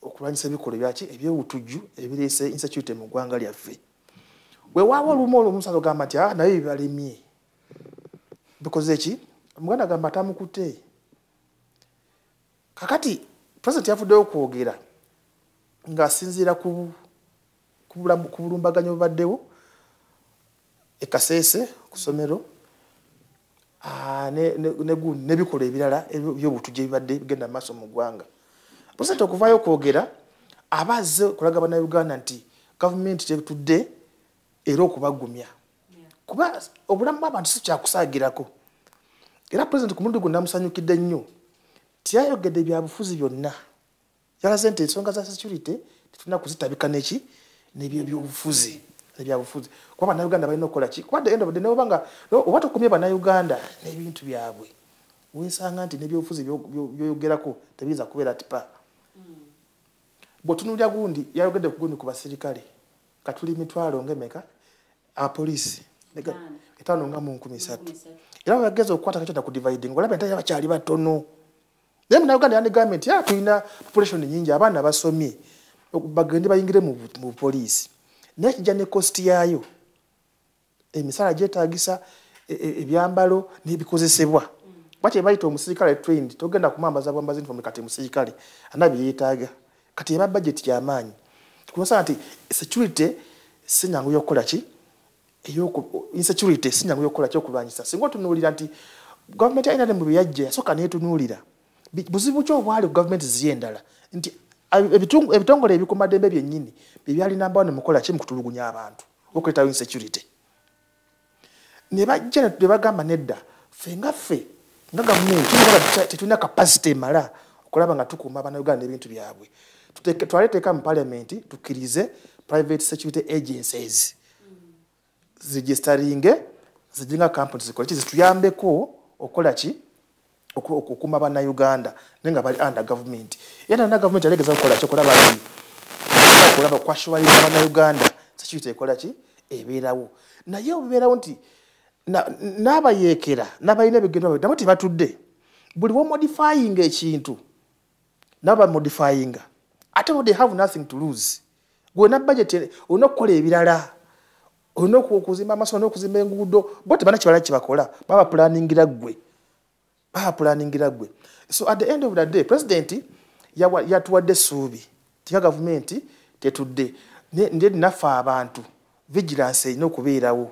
okulwanyisa ebikolo byaki ebyobutujju ebireese insecurity mu ggwanga lyaffe. Weewaawo olumu omusaza ogamba nti naye bibalemye bikoze ki omuganda agamba atamukute kakati president yafuddeyo okwogera ng'asinziira ku bulumbaganyo obubaddewo Kasese ku ssomero n'ebikola ebirala ebyobutujju ebibadde bigenda mu maaso mu ggwanga. President okuvaayo okwogera abazze okulaga bannayuganda nti gavumenti tebitudde era okubagumya kuba obulamu bw'abantu si kyakusaagirako. Era president ku mulundi guno namusanyukidde nnyo tiyayogedde byabufuzi byonna yalaze nti ensonga za security tetulina kuzitabika neki n'ebyobufuzi ebyabufuzi kuba bannayuganda balina okukola ki kuba the end of the day obanga oba tokumye bannayuganda n'ebintu byabwe weesanga nti n'ebyobufuzi byoyogerako tebiyinza kubeera tipa. Bw'otunuulira gundi yayogedde ku gundi ku basirikale katuli mitwalo ng'emeka abapoliisi 5 nga mu 13 era bageza okukwata kakyota ku dividing olaba entaya bakyali batono. Naye munnayuganda yani gavumenti tulina population nyingi abaana basomye bagende bayingire mu poliisi naye kijja ne cost yaayo emisala gyetaagisa ebyambalo n'ebikozesebwa bakye bayita omusirikale trained togenda kumwambaza bwambazi uniform kati musirikale anabye yeetaaga kati eba budget y'amaanyi kuba nti security sinyangu yokukola ki insecurity sinyangu yokukola kyokulwanyisa singa otunuulira nti gavumenti ayina mu byajja yasooka neetunuulira buzibu ki obwali ku gavumenti ziyendala nti ebitongole ebikumadembe byennyini bebyali namba 1 mukola ki mu kutulugunya abantu okuleetawo insecurity ne bajja ne bagamba nedda ffe nga gavumenti tetulina capacity emala okulaba nga tukuuma abannayuganda n'ebintu byabwe twaleteeka mu parliament tukkirize private security agencies registeringe zijinga companies zikola ki zituyambeko okola ki okukuma bannayuganda naye nga bali under government era na government alegeza kukola kyokola kulaba kwashwalira bannayuganda security ekola ki ebeerawo naye obeerawo nti n'abayeekera n'abalina ebigendo nabo tebatudde buli womodifying ekintu nabo bamodifying ate they have nothing to lose gwena budget olina okukola ebirala olina okuzimba amasomero n'okuzimba enguudo bo tebana kibala kibakola baba planningira gwe so at the end of the day president yatuwadde essuubi tika government tetudde nde nafa abantu vigilance erina okubeerawo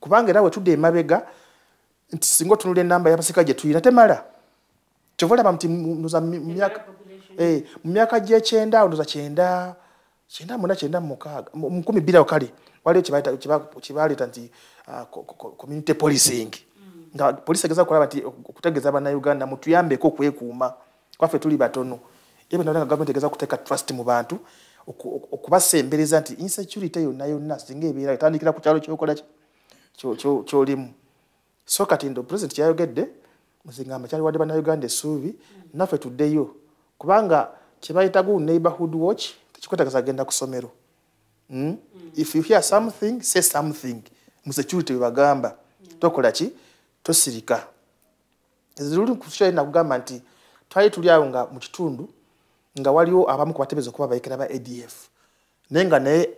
kubanga era wetudde emabega nti singa otunula enamba y'abasika gye tuyina temala kyova olaba nti mu myaka gy'ekyenda onoza kyenda mukaaga mu 2000 kale waliwo kibaleeta nti community policing nga polisi egeza kulaba nti okutegeeza bannayuganda mutuyambeko okwekuuma kwaffe tuli batono ebyo nga gavumenti egeza kuteeka trust mu bantu okubasembereza nti insecurity yonna singa ebeera etandikira ku kyalo kyokola kyolimu so kati ndo president kyayogedde muzingamba kyali wadde bannayuganda essuubi naffe tuddeyo kubanga kyebayita good neighborhood watch tekikwetegeza agenda ku ssomero if you hear something say something mu security webagamba tokola ki tosirika eziruli kushayina nakugamba nti twali tuli awo nga mu kitundu nga waliwo abamu ku batebeza okuba bayekera ba ADF naye naye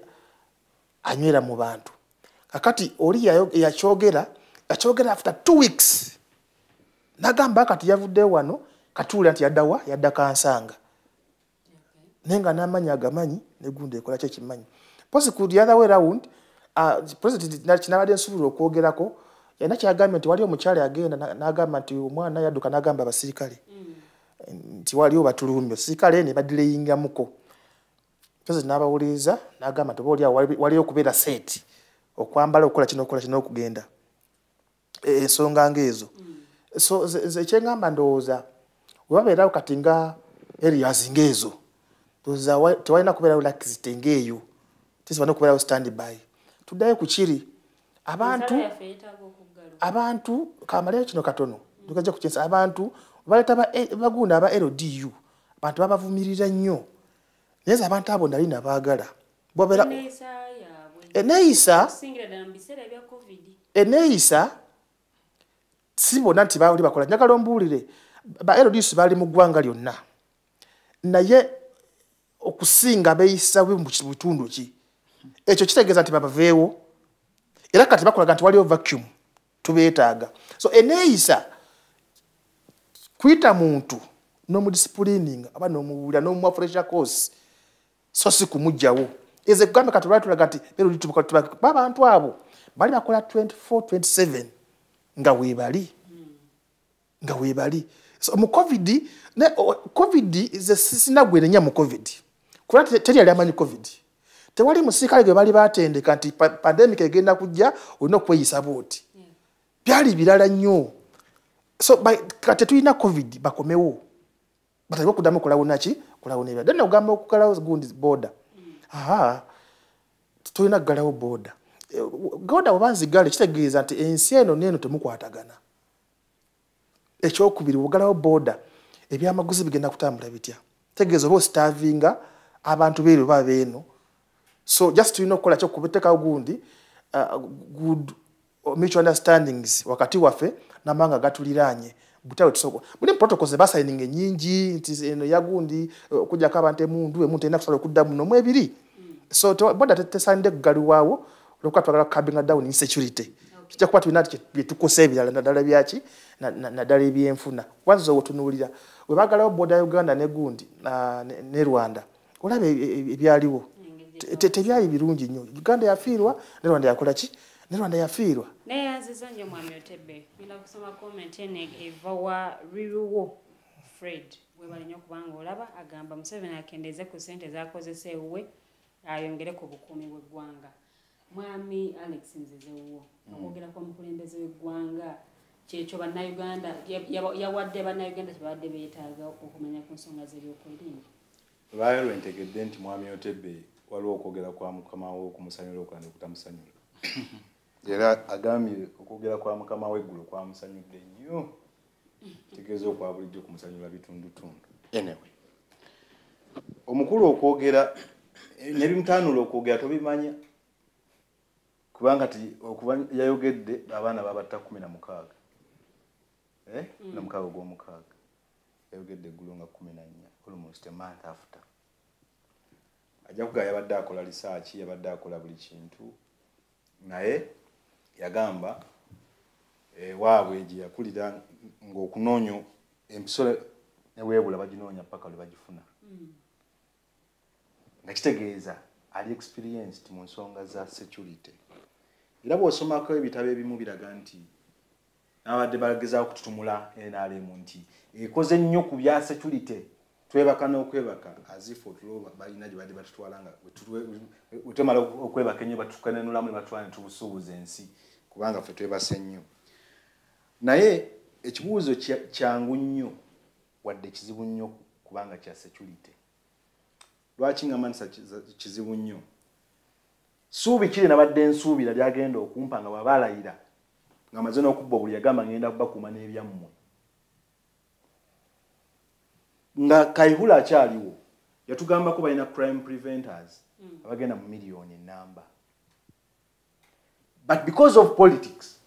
anywera mu bantu kakati oli yakyogera after 2 weeks nagamba kati yavuddeyo wano katuula nti yadda kansanga naye nga n'amanyi agamanyi negundi ekola kyo kimanyi posi ku the other way round president kinabadde nsuubira okwogerako yena kyagambye nti waliwo omukyala yagenda n'agamba nti omwana yadduka n'agamba abasirikale nti waliwo batulumbi abasirikale ne badireyingamuko president n'abawuliriza n'agamba nti waliwo okubeera set okwambala okukola kino okugenda ensonga ng'ezo so ekyengamba ndowooza webabeerawo kati nga areas ng'ezo ndowooza tewalina kubeerawo lakizite ng'eyo tesibalina okubeerawo standby tuddayo ku kiri abantu kamaleyo kino katono tukajja kukyesa abantu baleta bagunda aba LDU abantu babavumirira nnyo naye abantu abo ndali nabaagala bobera eneeyisa sibona nti baali bakola njagala ombuulire ba LDU baali mu ggwanga lyonna naye okusinga beeyisa mu bitundu ki ekyo kitegeeza nti babaveewo era kati bakolaga nti waliwo vacuum tubeetaaga so eneeyisa kuyita muntu n'omudisciplining aba n'omuwulira n'omuwa fresher course so si kumugjawo eze kugambe kati lwatulaga nti babantu abo bali bakola 24-27 nga weebali so mu covid sinagwerenya mu covid kuba teri yali amanyi covid tewali musirikale gwe bali batendeka nti pandemic egenda kujja olina okweyisa booti byali birala nnyo so kati tulina covid bakomewo batali okuddamu kulawunaki kulawuna ebya dena ogamba okukalawo gundi border tulina kugalawo border goda obanzigale kitegeeza nti ensi eno neeno temukwatagana ekyokubiri bugalawo border ebyamaguzi bigenda kutambula bitya tegeeza oba starvinga abantu beero babeeno so just tulina okukola kyokubitekawo gundi good mutual understandings wakati waffe n'amawanga gatuliraanye butawe tusoko muli protocols basayining ennyingi nti eno yagundi okujjako abantu emundu erina kusobola okudda muno mu ebiri so border tesaanidde kugalibwawo olwokuba twagala cabinga down insecurity kijja kuba tulina byetukosa ebirala naddala byaki naddala ebyenfuna wanza otunuulira we baagalawo border Uganda ne gundi ne Rwanda olaba ebyaliwo tebyali birungi nnyo Uganda yafiirwa ne Rwanda yakola ki ne Rwanda yafiirwa naye azizo nnyo mwami Otebe ngenda kusoma comment ene eva wa Riruwo Fred webali nnyo kubanga olaba agamba Museveni akendeeze ku ssente z'akozesa ewuwe ayongere ku bukuumi bw'eggwanga mwami Alex Nzizewo okwogera kwa mukulembeze w'eggwanga kyekyo bannayuganda yawadde bannayuganda kyebabadde beetaaga okumanya ku nsonga z'ebyokwerinda lwayo lwentegedde nti mwami Otebe waliwo okwogera kwa mukama we okumusanyula okulanda okutamusanyula era agambye okwogera kwa mukama we eggulu kwamusanyudde nnyo tegeeza okwa bulijjo kumusanyula bitundutundu. Anyway, omukulu okwogera nebimutaanula okwogera tobimanya kubanga okuba yayogedde abaana babatta 16 na mukaaga gw'omukaaga yayogedde eggulu nga 14 almost a month after. Ajja kugaya yabadde akola research, yabadde akola buli kintu, naye yagamba waabwe gye yakulira ng'okunoonya empisolo neweebula baginoonya paka lwe bagifuna. Nga kitegeeza ali experienced mu nsonga za security. Era bw'osomako ebitabo ebimu biraga nti abadde bagezaako okututumula NRM nti ekoze nnyo ku bya security, twebaka n'okwebaka as if otulo balina gye badde batutwala nga wetumala okwebaka ennyo batukanenulamu ne batwala ne tubusuubuza ensi kubanga ffe twebase nnyo. Naye ekibuuzo kyangu nnyo wadde kizibu nnyo kubanga kya security. Lwaki nga manisa kizibu nnyo? Suubi kiri nabadde nsuubira lyagenda okumpa nga bw'abalayira nga amaze n'okubba buli yagamba ngenda kubakuuma n'ebyammwe. Nga Kayihura akyaliwo yatugambako balina crime preventers abagenda mu miliyoni namba. But because of politics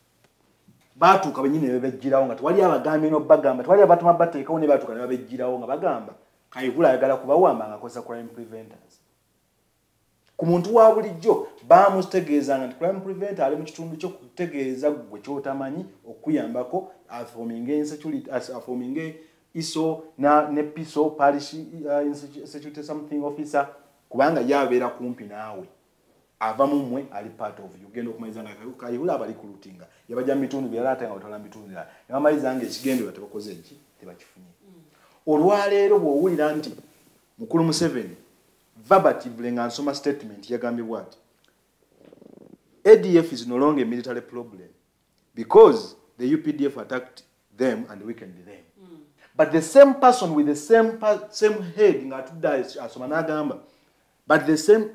baatuuka bennyini ne bebejjirawo nga tewali abagambye n'obbagamba, tewali abatuma bateekawo ne baatuuka ne babejjirawo nga bagamba Kayihura ayagala kubawamba nga akozesa crime preventers. Ku muntu wa bulijjo baamutegeezanga nti crime preventer ali mu kitundu ky'okutegeeza gwe ky'otamanyi okuyambako afominge ISO ne PISO parish security something officer kubanga yabeera kumpi naawe ava mu mmwe ali part of you. Genda okumaliza nga Kayihura abali ku lutinga yabajja mu bitundu byala ate nga batwala mu bitundu byala ne bamaliza nga ekigendera tebakoze eki tebakifunye. Olwaleero bw'owulira nti mukulu Museveni verbatively nga nsoma statement yagambye bw'ati ADF is no longer a military problem because the UPDF attacked them and weakened them. But the same person with the same head nga atudde asoma n'agamba but the same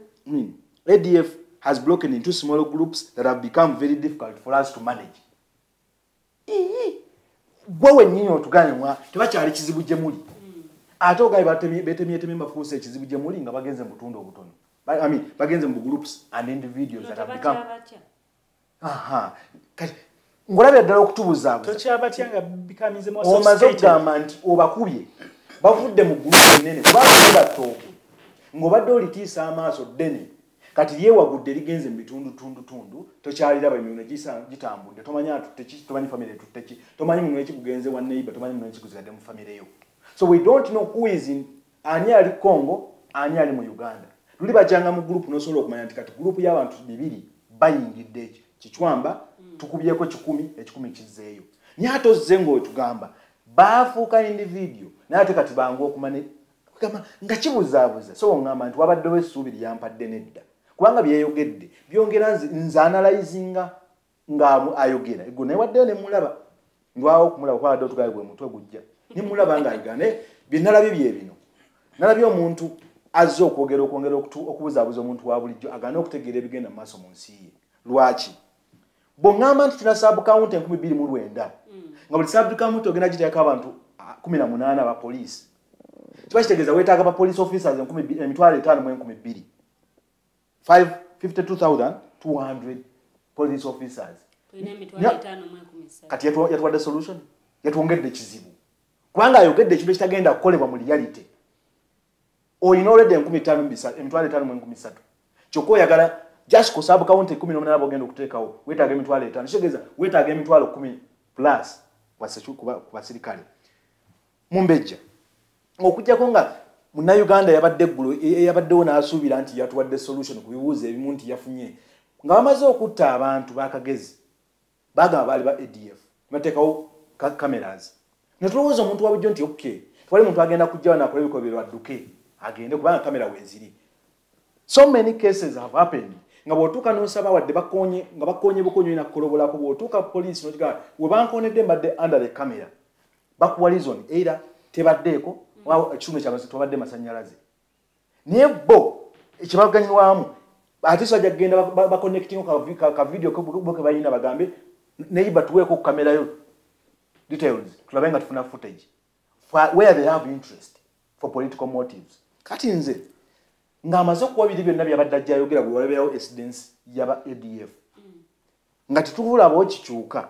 ADF has broken into smaller groups that have become very difficult for us to manage. Gwe wennyini otugane tebakyali kizibu gye muli. Ate ogaye betemye bafuuse ekizibu gye muli nga bagenze mu butundu obutono. Bagenze mu groups and individuals that have become. Kati ngolabye ddala okutubuzaabuza. Tokyabatya nga becoming more sophisticated. Omaze okugamba nti obakubye bavudde mu group ennene kubanga batooke ng'obadde olitiisa amaaso ddene kati lyewagudde ligenze mu bitundu tokyaliraba emirimu gitambudde tomanyi atutte ki tomanyi famire tutte ki tomanyi muno ekikugenze wa neighbor tomanyi muno ekikuzigadde mu famire yo. So we don't know who is in ani ali Congo ani ali mu Uganda. Luli bajanga mu group n'osobola okumanya nti kati group y'abantu 2 bayingidde ekyo kichwamba tukubyeko 10 kizzeeyo. Nyato ozze ng'otugamba baafuuka individual naye ate kati bangu okumane kama nga kibuzaabuza so ngamba nti wabaddewo essuubi lyampadde nedda kubanga byeyogedde byongera nze analyzinga nga ayogera ego naye wadde ne mulaba ndwawo kumulaba kwa wadde otugaye gwe mutwe gujja ne mulaba nga ayigane binalabye byebino nalabye omuntu azze okwogera okubuzaabuza omuntu wa bulijjo agane okutegeera ebigenda mu maaso mu nsi ye. Lwaki bw'ongamba nti tuna sub count 229 nga buli sub count ogenda giteeka abantu 18 aba police kibakitegeeza weetaaga ba police officers 5,512 552,200 police officers. Kati yatuwadde solution yatuwongedde kizibu kubanga ayogedde ekintu ekitagenda kukolebwa mu reality. Oyina olwedde 5,513 kyokka oyagala just ku sub county 18 bogenda okuteekawo weetaaga 5,000 kitegeeza weetaaga 10,000 plus ku basirikale mumbejja okujjako nga Munnayuganda yabaddewo n'asuubira nti yatuwadde solution ku bibuuzo ebimu nti yafunye nga bamaze okutta abantu bakagezi bagamba baali ba ADF bateekawo cameras ne tulowooza omuntu wabujjo nti okay tewali muntu agenda kujjawo nakola ebikobero adduke agende kubanga kamera weeziri. So many cases have happened nga bw'otuuka n'osaba wadde bakonye bukonyo ina kukolobolako bw'otuuka police n'okigaa we bankonedde mbadde under the camera bakuwa reason era tebaddeeko ekitundu kyabase tobadde masannyalaze naye bo ekibaganywamu ate so ajja kugenda baconnectingo ka video ke balina bagambe naye batuweeko ku kamera yo details tulabenga tufuna footage where they have interest for political motives kati nze ngamaze okuwa biri byonna byabadde ajja ayogera bwe walebeerawo evidence yaba ADF nga tetubulabawo kikyuka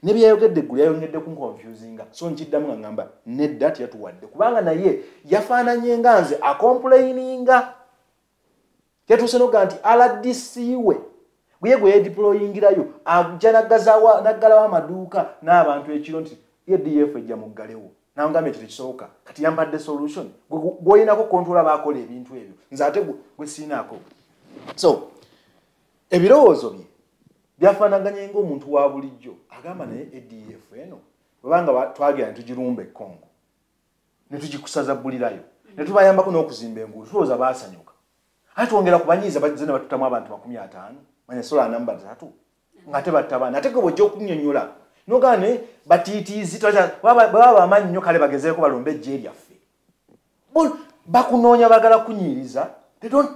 ne byayogedde eggulu yayongedde ku confusinga so nkiddamu nga ngamba nedda tiyatuwadde kubanga naye yafaananye nga nze acomplaininga yatuuse noga nti RDC we bwe gwe yedeployingirayo ajja naggalawo amaduuka n'abantu ekiro nti ADF ejja muggalewo nangambye ekyo tekisoboka kati yampadde solution gw'oyinako kontrola baakola ebintu ebyo nze ate gwe siinaako so ebirowoozo bye byafaanaganye ng'omuntu wa bulijjo agamba naye ADF eno webanga twagera ne tugirumba e Congo ne tugikusaza bulirayo ne tubayambako n'okuzimba enguudo tulowooza baasanyuka ate twongera kubanyiiza bazze ne batutamu abantu 50 manya sola namba 3 ng'ate battabaana ate gwe bw'ojja okunnyonnyola nogane batitiizi baba bamanyi nnyo kale bagezeeko balumba ejje lyaffe bakunoonya bagala kunyiiriza they don't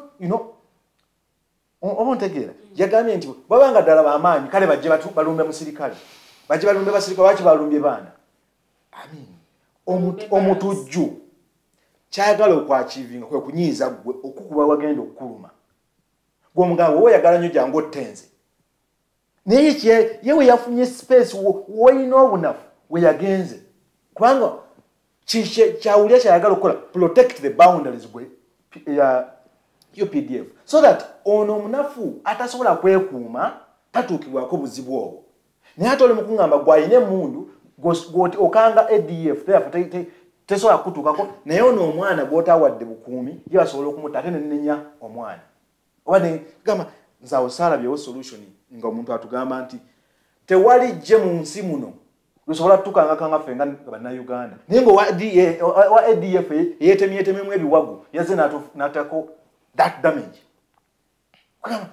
oba ntegeera yagambye nti babanga ddala bamaanyi kale bajje balumbe musirikale bajje balumbe basirikale waki balumbye baana omutujju kyayagala okwachivinga kwe kunyiiza gwe okukuba wagenda okukuluma gwe omugamba oba oyagala nnyo jangu ottenze naye yewe yafunye space woyina obunafu we yagenze kubanga kyawulira kyayagala okukola protect the boundaries gwe UPDF so that ono omunafu atasobola kwekuuma tatuukibwako buzibu obwo naye ate oli mukuŋŋamba gwayina emmundu okanga ADF tesobola kutuukako naye ono omwana gw'otawadde bukuumi ye basobola okumutta ate nenenya omwana oba negamba nzawo saalabyewo solution nga omuntu atugamba nti tewali gye mu nsi muno lusobola tutukangakanga ffe nga bannayuganda naye ngaowa ADF yeetemyetememu ebiwagu yazze n'atako that damage kugamba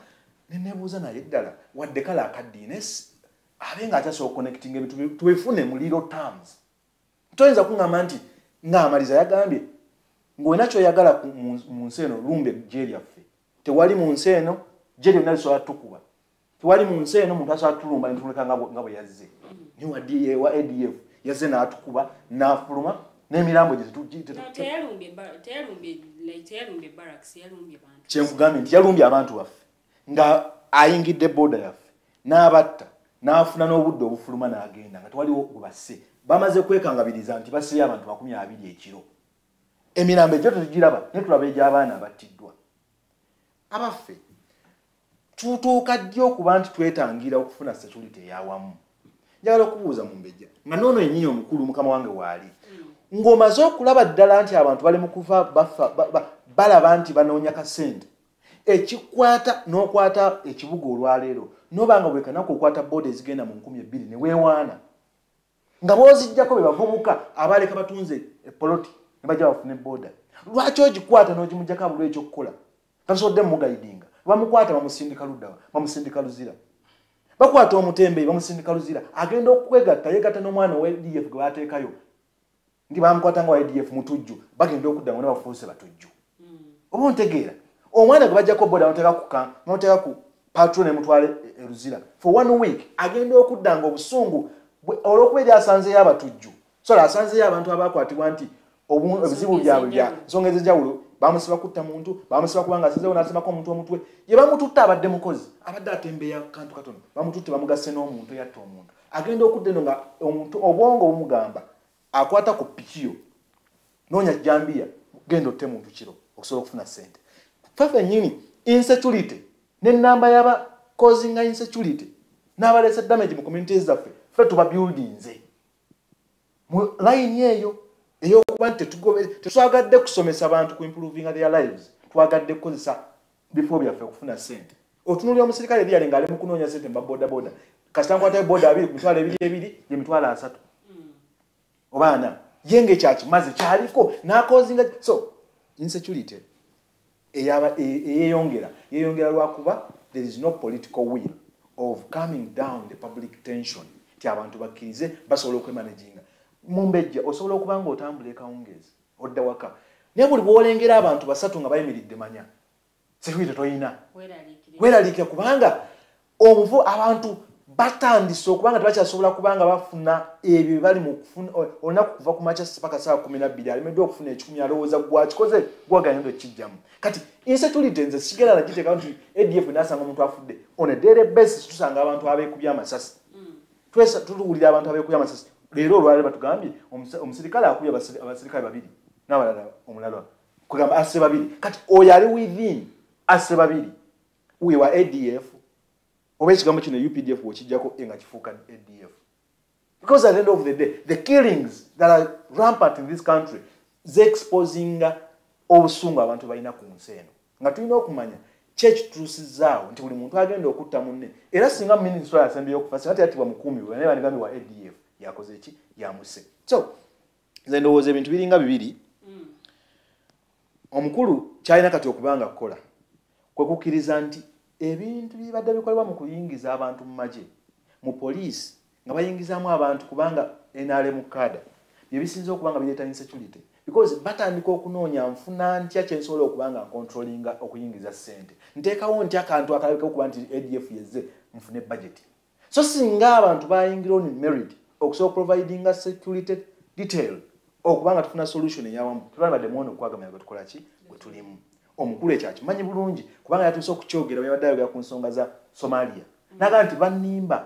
neneebuuza naye ddala wadde kale akaddiine abe nga akyasobola okuconnectinga ebintu tubifune mu little terms toyinza kuŋŋamba nti ng'amaliza yagambye ng'olina kyoyagala mu nsi eno lumbe gye lyaffe tewali mu nsi eno gye lyonna lisobola tukuba tewali mu nsi eno omuntu asobola tulumba netuleka nga bwe yazze niye wa ADF yazze n'atukuba n'afuluma n'emirambo kyenkugambye nti yalumbye abantu baffe nga ayingidde booda yaffe n'abatta n'afuna n'obudde obufuluma n'agenda nga tewaliwo gwe basse bamaze kwekangabiriza nti basseeyo abantu 20 ekiro emirambo egyo tetugiraba naye tulaba egy'abaana abattiddwa abaffe tutuuka ddi okuba nti twetangira okufuna security eyawamu njagala okubuuza mu mbejja nga noono yennyini omukulu mukama wange waali ng'omaze okulaba ddala nti abantu bali mu kufa balaba nti banoonya kasente ekikwata n'okwata ekibuga olwaleero nobanga bwe kanaku okwata booda ezigenda mu 2000 ne weewaana nga boozijjako be bavubuka abaleka batunze epoloti ne bajja bafune booda lwaki ogikwata n'ogimugjako abulwa ekyokukola tasobodde mugayidinga bamukwata bamusindika luddawa bamusindika luzira bakwata omutembeeyi bamusindika luzira agenda okwegatta yegatta n'omwana owa ADF gwe bateekayo nti bamukwata nga wa ADF mutujju bagenda okudda ngo ne bafuuse batujju oba ontegeera omwana gwe bajjako booda bamuteeka ku patrol emutwale eruzira for 1 week agenda okudda nga obusungu olw'okuba eri asanzeyo abatujju so asanzeyo abantu abakwatibwa nti obuzibu byabwe bya nsonga ez'enjawulo bamusiba kutta muntu bamusiba kubanga asinzeewo n'asimako omuntu omutwe ye bamututta abadde mukozi abadde atembeya kantu katono bamututte bamugasse n'omuntu yatta omuntu agenda okudda eno nga omuntu obwongo bumugamba akwata ku pikiyo noonya jambiya genda otte muntu kiro okusobola okufuna ssente fafe nnyini insecurity n'ennamba y'aba causing insecurity n'abaleese damage mu communities zaffe ffe tuba buildinze mu line eyo eyokuba nti tetwagadde kusomesa abantu ku improving their lives twagadde kukozesa bifo byaffe okufuna ssente otunulira omusirikale ebyali ng'ali mu kunoonya ssente mu babodaboda kasita nkwatayo boda 2 mitwalo 2 ye mitwalo 3 obaana yenge ekyakimaze kyaliko n'akozinga so insecurity yeyongera lwakuba there is no political will of calming down the public tension ti abantu bakkirize basobola okwemanaginga mumbejja osobola okuba nga otambula ekawungeezi odda waka naye buli bw'olengera abantu 3 nga bayimiridde manya security toyina weeraliikira kubanga omuvu abantu batandise okubanga tebakyasobola kubanga bafuna ebyo bali mu kufuna olunaku kuva ku makya paka saa 12 alemeddwa okufuna ekikumi alowooza gwakikoze gwaganya ndo kijjamu kati insecurity nze sigala nagiteeka nti ADF nasanga omuntu afudde on a daily basis tusanga abantu abeekubya amasasi tutuwulira abantu abeekubya amasasi leero olwaleero batugambye omusirikale akubye abasirikale babiri n'abalala omulala kugamba asse babiri kati oyo ali within asse babiri we wa ADF oba ekigambo kino UPDF wekijjako nga kifuuka ADF because at the end of the day the killings that are rampant in this country exposing obusungu abantu balina ku nsi eno nga tulina okumanya kyekituusizaawo nti buli muntu agenda okutta munne era singa minisitule yasembeyo okufa singa teyatibwa mukuumi we naye banigambi wa ADF yakoze eki yamuse so nze ndowooza ebintu biringa bibiri omukulu kyalina kati okubanga kukola kwe kukkiriza nti ebintu bibadde bikolebwa mu kuyingiza abantu mu magye mu poliisi nga bayingizaamu abantu kubanga NRM kada bye bisinza okubanga bireeta insecurity because batandika okunoonya nfuna ntya kyensobola okubanga ncontrollinga okuyingiza ssente nteekawo ntya akantu akalabika okuba nti ADF yezze nfune budget so singa abantu bayingira on merit okusobola providinga security detail okubanga tufuna solution eyawamu tulabadde muono okwagamira gwe tukola ki bwe tulimu omukulu ekyakimanyi bulungi kubanga yatuuse okukyogera bwe yabadde ku nsonga za Somalia naga nti bannimba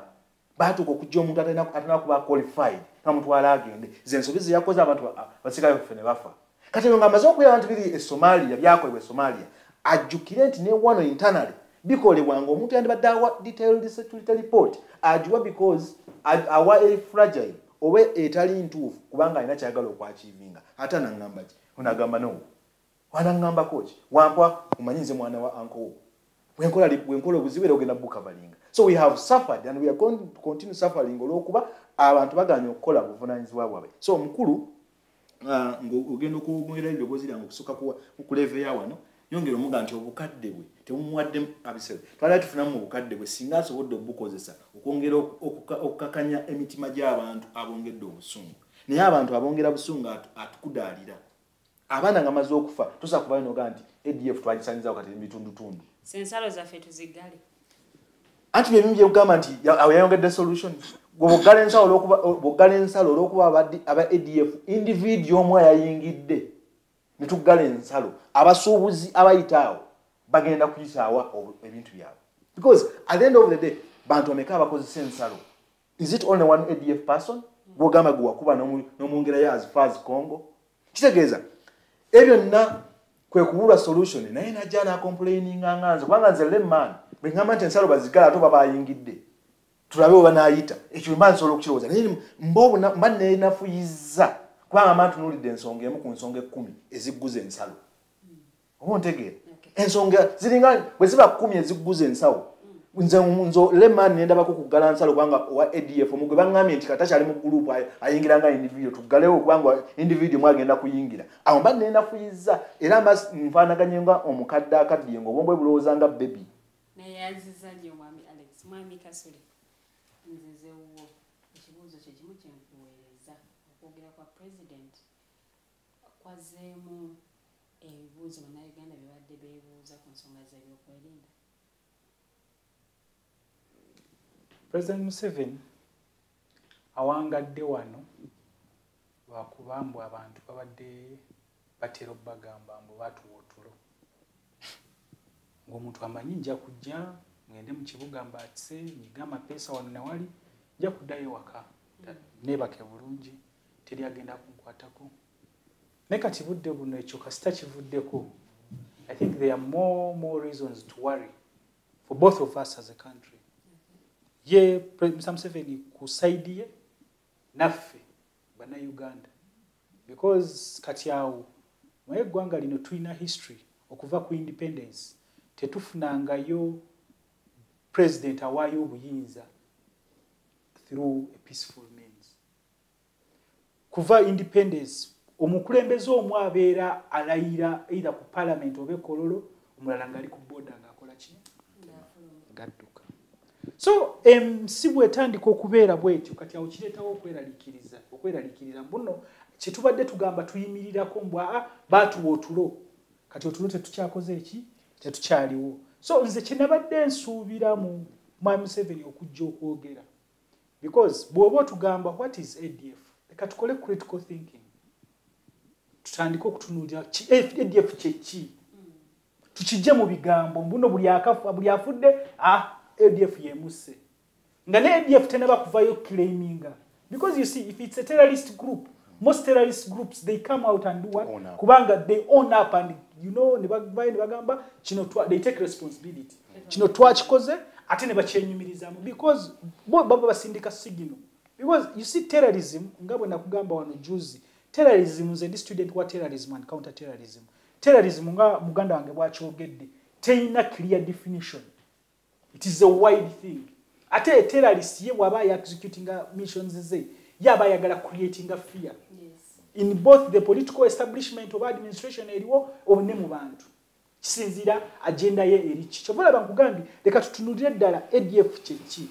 baatuuka okujja omuntu atalina kuba qualified namutwala agende zensobi zeyakoze abantu basirikale baffe ne bafa kati nga amaze okulaba nti biri e Somalia byakolebwa e Somalia ajjukire nti ne wano internally bikolebwanga omuntu yandibadde awa detailed security report agiwa because awa eri fragile oba etali ntuufu kubanga alina kyagala okwachivinga ate anangamba ki onagamba no wanangamba coach wampa umanyize mwana wa uncle wenkola obuzibu ogenda bukavalinga so we have suffered and we are going to continue suffering olwokuba abantu baganya okukola buvunaanyizibwa bwabwe so omukulu ogenda okumwera ebirobozi lyange okusuka ku level ya wano yongera omuga nti obukadde bwe temumuwadde abisebe twali tufunamu mu bukadde bwe singa asobodde obukozesa okwongera okukakanya emitima gy'abantu abongedde obusungu naye abantu abongera busungu atukudaalira abaana nga maze okufa tusa kuba inoga nti ADF twagisanyizawo kati ebitundutundu sensalo zaffe tuzigale anti bye bimu byekugamba nti yayongedde solution bw'oggala ensalo olw'okuba aba ADF individual omu ayayingidde ne tuggala ensalo abasuubuzi abayitaawo bagenda kuyitaawa ebintu byabwe because at the end of the day bantu omeka abakozesa ensalo is it only one ADF person gwogamba gwe wakuba n'omwongerayo as far as Congo kitegeeza ebyo nna kwe kubulwa solution naye najja n'acomplaininga nganze kubanga nze lemman bwe ngamba nti ensalo bazigala ate oba bayingidde tulabe oba naayita ekyo mba nsobola okukirowooza naye mba neenafuyiza kubanga mba ntunuulidde ensonga emu ku nsonga 10 ezigguza ensalo oba ontegeera ensonga ziringa bwe ziba 10 ezigguza ensawo nze lemman nendabako kuggala nsalo kubanga owa ADF omugwe baŋŋambye nti katakyali mu gurupu ayingira nga individual tuggalewo kubanga individual mwagenda kuyingira awo mba neenafuyiza era mba nfaanaganye nga omukadde akaddiye ng'obwongo bulowooza nga bebi naye aziza nnyo mwami Alex mwami Kasule nzizewo ekibuuzo kye kimu kyenkuweereza okwogera kwa president kwazeemu ebibuuzo bannayuganda bye badde beebuuza ku nsonga z'ebyokwerinda. President Museveni awangadde wano lwakuba mbu abantu babadde batera obbagamba mbu baatuwa otulo ng'omuntu amanyi nja kujja ngende mu kibuga mbaatise nyiga amapeesa wano newali nja kuddayo waka neebake bulungi teri agenda kunkwatako naye kati budde buno ekyo kasita kivuddeko I think there are more reasons to worry for both of us as a country. Ye Mr. Museveni kusaidie naffe bana Uganda because kati awo mwe gwanga lino tuina history okuva ku independence tetufunangayo president awayo obuyinza through a peaceful means. Kuva independence omukulembeze omwe abeera alayira either ku parliament oba kololo omulala ngali ku boda ng'akola ki gadduka. So si bwetandika okubeera bwetyo kati awo kireetawo okweraliikiriza mbuno kye tubadde tugamba tuyimirirako mbwa baatuwa otulo kati otulo tetukyakoze eki tetukyaliwo. So nze kye nabadde nsuubiramu Mwami Museveni okujja okwogera. Because bw'oba tugamba what is ADF? Leka tukole critical thinking. Tutandika okutunuulira ADF kyeki. Tukijje mu bigambo mbuno buli akafa buli afudde ADF yemuse. Nga ne ADF teneba kuvayo claiminga. Because you see, if it's a terrorist group, most terrorist groups, they come out and do what? Kubanga, they own up and, you know, they take responsibility. Chino twachikoze, ate ne bacyenyumirizamu. Because, baba basindika sigino. Because, you see, terrorism, ngabo na kugamba wano juzi, terrorism is a student wa terrorism and counter-terrorism. Terrorism, nga muganda wange bwakyogedde, teina clear definition. It is a wide thing. Ate a terrorist ye waba executing missions ze yaba yagala creating a fear in both the political establishment of administration eriwo obune mu bantu kisinzira agenda ye erichi chobola bankugambi leka tutunulire ddala ADF chechi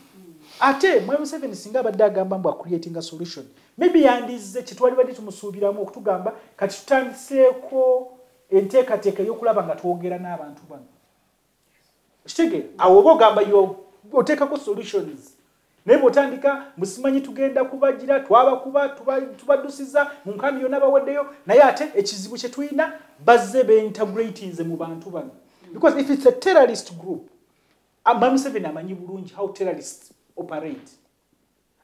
ate Mwami Museveni singa badde agamba mbu creating a solution maybe yandize kitwali badi tumusuubiramu okutugamba kati tutandiseeko enteekateeka y'okulaba nga twogera n'abantu bano kitege awo bogamba yo otekako solutions naye botandika musimanyi tugenda kubagira twabakuba tubadusiza mu nkambi yonna bawaddeyo naye ate ekizibu kye tulina bazze beintegrating ze mu bantu bano because if it's a terrorist group Mwami Museveni amanyi bulungi how terrorists operate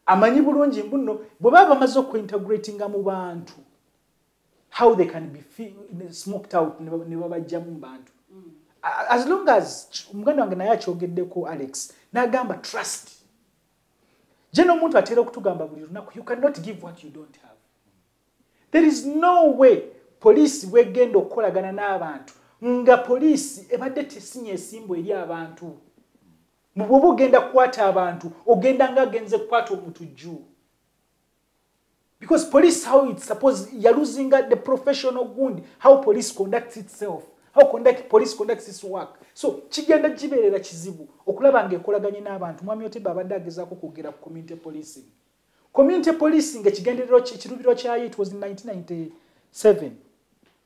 amanyi bulungi mbuno bwe baba bamaze okuintegratinga mu bantu how they can be smoked out ne babajja mu bantu as long as muganda wange naye akyogeddeko Alex nagamba trust jeno omuntu atera okutugamba buli lunaku you cannot give what you don't have. There is no way police wegenda okukolagana n'abantu nga police ebadde tesinye esimbo eri abantu mu bwoba ogenda kukwata abantu ogenda nga agenze kukwata omutujju because police how it's supposed you're losing the professional wound how police conducts itself. How police conducts its work. So, kigenda jiberera kizibu okulaba ngekolaganye n'abantu mwami Oteba abadde agezaako kwogera ku community policing. Community policing ekigenderero kirubiro kyayo it was in 1997.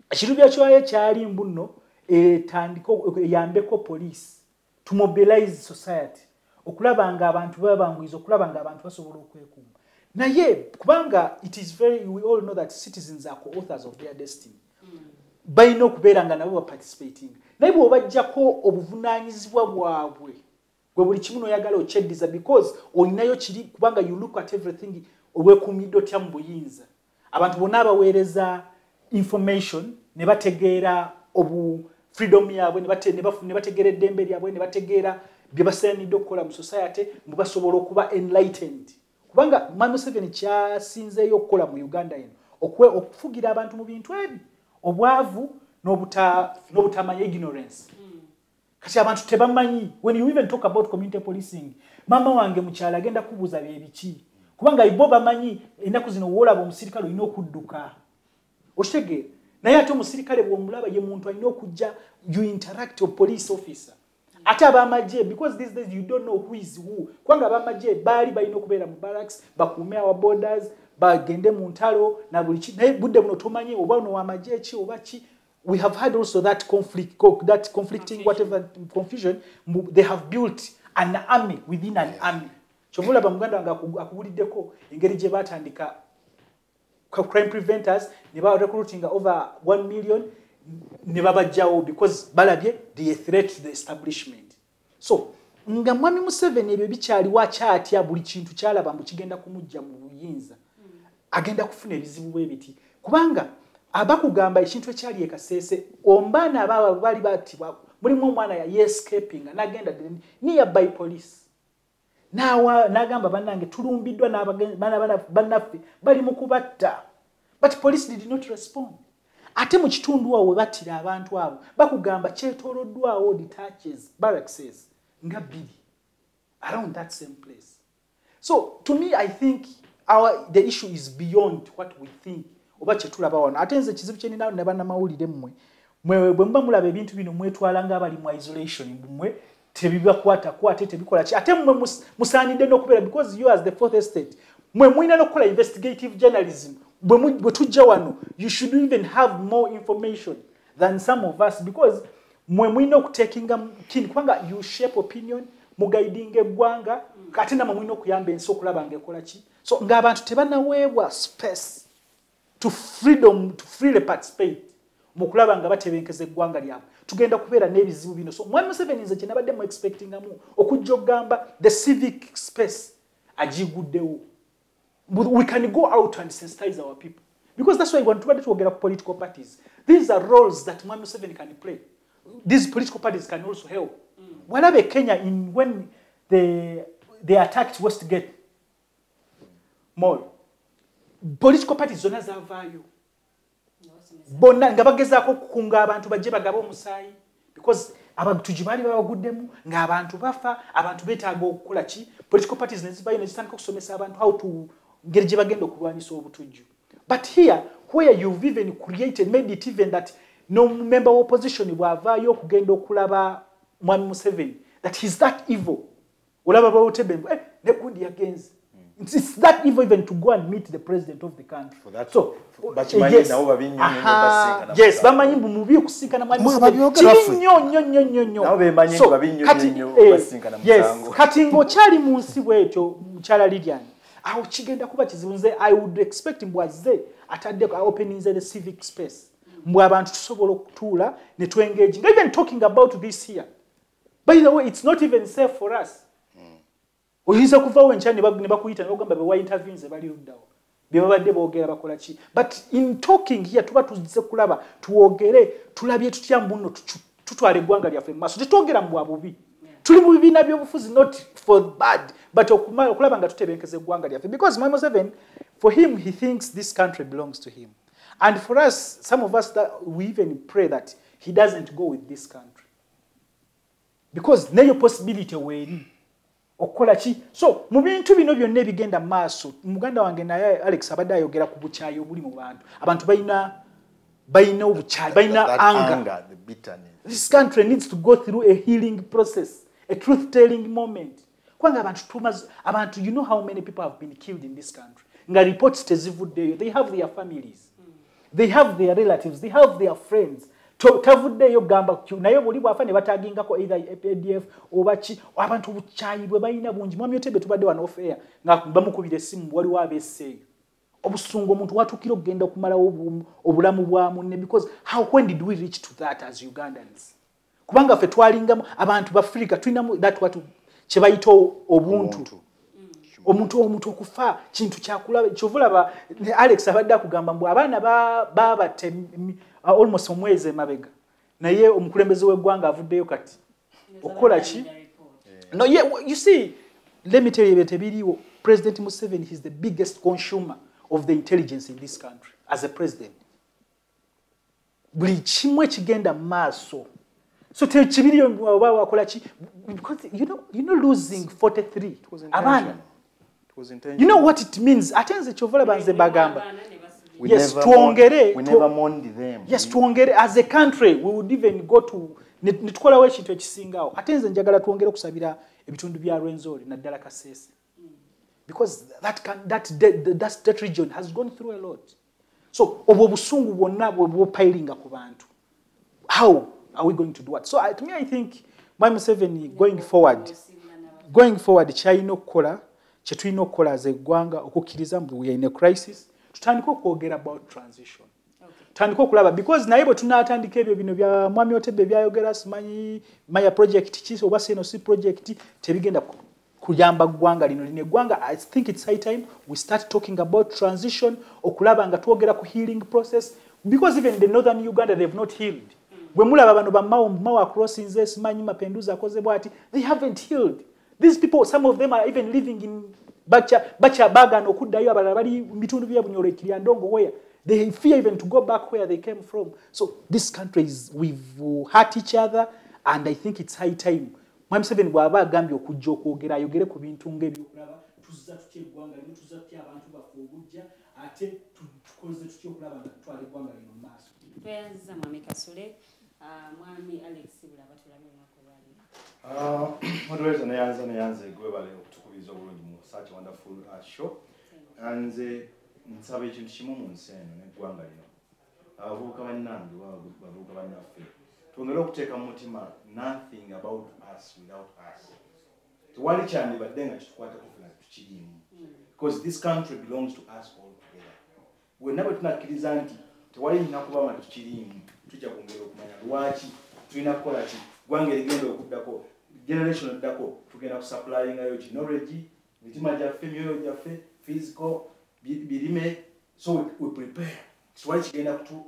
Ekirubiro kyayo kyali mbuno etandiko yambeko police to mobilize society okulaba nga abantu babanguiza okulaba nga abantu basobola okwekuuma. Naye kubanga it is very we all know that citizens are co-authors of their destiny. Bayina okubeera nga nabo participating naye bw'obajjako obuvunaanyizibwa bwabwe gwe buli kimu n'oyagala okyeddiza because olinayo kiri kubanga you look at everything olwekuumidde otya mu buyinza abantu bonna abaweereza information ne bategeera obu freedom yaabwe ne bategeera eddembe lyabwe ne bategeera bye basaanidde okukola mu society mbu basobola okuba enlightened kubanga Mwami Museveni kyasinzeeyo okukola mu Uganda eno okufugira abantu mu bintu ebi obwavu n'obutamanya ignorance. Kati abantu tebamanyi when you even talk about community policing mama wange mukyala agenda kubuuza byebiki kubanga ibo bamanyi ennaku zino woolaba omusirikale olina okudduka okitegeera naye ate omusirikale bw'omulaba ye muntu alina okujja you interact with police officer ate ab'amagye because these days you don't know who is who kubanga ab'amagye baali balina okubeera mu barracks bakuume our borders bagende mu ntalo na buli ki naye budde buno tomanyi oba ono w'amagye ki oba ki we have had also that conflicting whatever confusion they have built an army within an army kyovulaba muganda wange akubuliddeko engeri gye batandika crime preventers ne ba recruiting over 1 million ne babajjawo because balabye the threat to the establishment so nga Mwami Museveni ebyo bikyaliwo akyatya buli kintu kyalaba mbu kigenda kumujja mu buyinza agenda kufuna ebizibu bwebiti kubanga abakugamba ekintu ekyali ekasese ombaana ababa bali batibwa mulimu omwana ya escaping nagenda nearby police nagamba bannange tulumbiddwa bannaffe bali mu kubatta but police did not respond ate mu kitundu awo battira abantu abo bakugamba kyetooloddwawo detaches barracks nga bbiri around that same place so to me I think the issue is beyond what we think oba kyetulaba wano ate nze kizibu kyenina ne bannamawulire mmwe bwe muba mulaba ebintu bino mwetwala ng'abali mu isolation mmwe tebibakwata tebikola ki ate mmwe musaanidde n'okubeera because you as the fourth estate mmwe mwina n'okukola investigative journalism bwe tujja wano you should even have more information than some of us because mmwe mwina okutakinga kini kubanga you shape opinion mugaiding eggwanga kati namwe mulina okuyamba ensi okulaba ng'ekola ki. So ng'abantu tebanaweebwa space to freely participate mu kulaba nga batebenkeza eggwanga lyabwe. Tugenda kubeera n'ebizibu bino. So Mwami Museveni nze kye nabadde mu expectingamu okujja okugamba the civic space agiguddewo. We can go out and sensitize our people. Because that's why when tubadde twogera ku political parties, these are roles that Mwami Museveni can play. These political parties can also help. Walabe Kenya when they attacked Westgate Mall, political parties zonna zavaayo. Bonna nga bagezaako okukunga abantu bajje bagaba omusaayi because abantu gibali babaguddemu ng'abantu bafa, abantu beetaaga okukola ki. Political parties nezivayo nezitandika okusomesa abantu how to ngeri gye bagenda okulwanyisa obutujju. But here, where you've even created, made it even that no member of opposition bw'avaayo okugenda okulaba Mwami Museveni, that he's that evil. Olaba bawotebe ne gundi yagenze. It's that evil even to go and meet the president of the country. For that, so, yes. Yes, bamanyi mubi okusinkana Mwami Museveni. Yes, kati ng'okyali mu nsi bw'ekyo mukyala Lilian. Aho kigenda kuba kizibu. Nze I would expect mbwaze atadde opening the civic space. Mbwa abantu tusobola okutuula ne to engage. Even talking about this here. By the way, it's not even safe for us. Oyinza kuvawo enkyani ne bakuyita ne bagamba bewa interviews ebali uddawo. Bye babadde boogera bakola ki. But in talking here tuba tuzze kulaba tuwogere tulabye tutya mbuno tutwala eggwanga lyaffe mu maaso. Tetwogera mu bwabubi. Tuli mu bibiina by'obufuzi not for bad but okulaba nga tutebenkeza eggwanga lyaffe. Because Mwami Museveni, for him, he thinks this country belongs to him. And for us, some of us, that we even pray that he doesn't go with this country. Because neyo possibility weri okola ki. So mu bintu bino byonna ebigenda maaso, muganda wange naye Alex abadde ayogera ku bukyaayi obuli mu bantu. Abantu bayina obukyaayi, bayina anger. The bitterness. This country needs to go through a healing process, a truth-telling moment. Kwanga abantu, you know how many people have been killed in this country. Nga reports tezivuddeyo. They have their families. They have their relatives. They have their friends. Tavuddeyo gamba naye buli bwafa ne batagingako either ADF obachi abantu buchayi bwe bayina bungi. Mwami Otebe tubadde wano off air nga bamukubira essimu waliwo abeesseeyo. Obusungu omuntu watukira okugenda okumala obulamu bwa munne because when did we reach to that as Ugandans? Kubanga ffe twalingamu abantu ba Africa tulinamu that what kye bayita obuntu. Omuntu okufa kintu kyakulaba kyovulaba Alex abadde akugamba mbu abaana baba almost omwezi mabega naye omukulembeze w'eggwanga avuddeyo kati okola ki. No, yeah, you see, let me tell you that President Museveni is the biggest consumer of the intelligence in this country as a president. Buli kimwe kigenda maaso. So tekibiri wakola ki because you know losing 43 abana. You know what it means? Atenze chovola banze bagamba. Yes, never mourned them. Yes, tuongere as a country we would even go to nitukola we kintu ekisingawo. Atenze njagala tuongere okusabira ebitundu bya Rwenzori na ddala Kasese. Because that region has gone through a lot. So obwo busungu bwonna bwo piling ku bantu. How are we going to do what? So to me I think Mwami Museveni going forward China okukola kyetulina okukola as eggwanga okukkiriza mbu we are in a crisis. Tutandika okwogera about transition. Tutandika okulaba because naye bwe tunaatandika ebyo bino bya Mwami Otebe byayogera simanyi Maya project ki oba CNC project tebigenda kuyamba ggwanga lino eggwanga. I think it's high time we start talking about transition okulaba nga twogera ku healing process because even the northern Uganda they've not healed. Bwe mulaba bano ba Mawa crossings simanyi mapenduza akoze bwati they haven't healed. These people, some of them are even living in bacha baga no kuddayo abalala bali bitundu bya Bunyoro Kiryandongo where they fear even to go back where they came from. So this country is we've hurt each other and I think it's high time. Mwami Museveni bw'aba agambye okujja okwogera ayogere ku bintu ng'ebyokulaba tuzza tutya eggwanga lino tuzza tutya abantu baffe obujja ate tukoze tutya okulaba nga tutwala eggwanga lino mu maaso. Tweyanziza Mwami Kasule, Mwami Alex bulaba tulabe mwako lwali. Moderator nayanze gwebale okutukubiza obulungi mu such a wonderful show. Nze nsaba ekintu kimu mu nsi eno n'eggwanga lino. Abavubuka bannange bavubuka bannaffe twongere okuteeka mu mutima nothing about us without us. tewali kyandibadde nga kitukwatako fena tukirimu because this country belongs to us all together. Bwenna bwe tunakkiriza nti tewali nina kubama tukirimu tujja kwongera okumanya lwaki tulina kukola ki ggwanga erigenda okuddako generation eddako tugenda kusupplyingayo knowledge mitima gyaffe myoyo gyaffe physical birime so we prepare tewali kigenda kufuna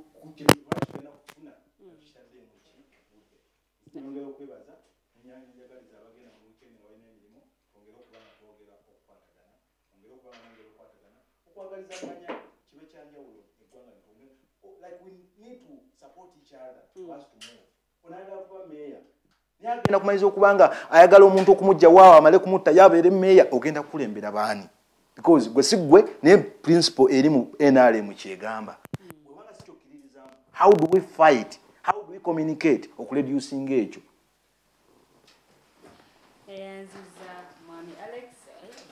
nongera okwebaza njagaliza abagenda mu weekend walina emirimu ongera okubanga twogera okukwatagana ongera okubanga nongera okukwatagana okwagalizaganya kibe kyanjawulo eggwanga like we need to support each other for us to move. Onayagala kuba meeya agenda kumaliza okubanga ayagala omuntu okumujja waawo amale kumutta yabeere meeya ogenda kukulembera baani because gwe si gwe naye principle eri mu NRM kyegamba bwebanga sikyokkiririza how do we fight how do we communicate okureducing ekyo eyanziza mwami Alex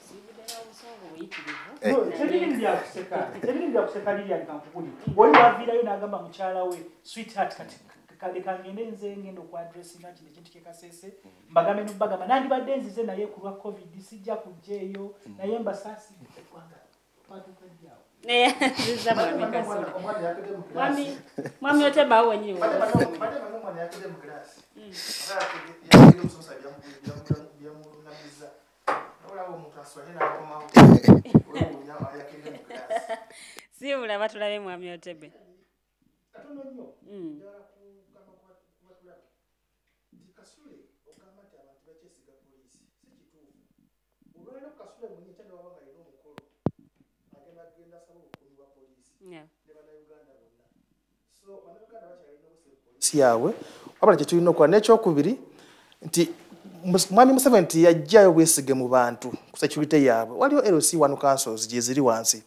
sibiddeyo obusongo buyitirivu tebiri byakuseka lirya nkankukuli oli waviirayo n'agamba mukyala we sweetheart kati kale kangende nze ngenda okwadressinga kino ekintu kyekasese mbagambe nobagamba nandibadde nzize naye ku lwa covid sijja kujjaeyo naye mbasaasi eggwanga twatukaddyawo mwami otebawo wenyini sibula batulabe mwami otebe siyawe wabala kye tulina okukola n'ekyokubiri nti mwami Museveni nti yajjayo bwesige mu bantu ku security yaabwe waliwo LC1 councils gye ziri wansi.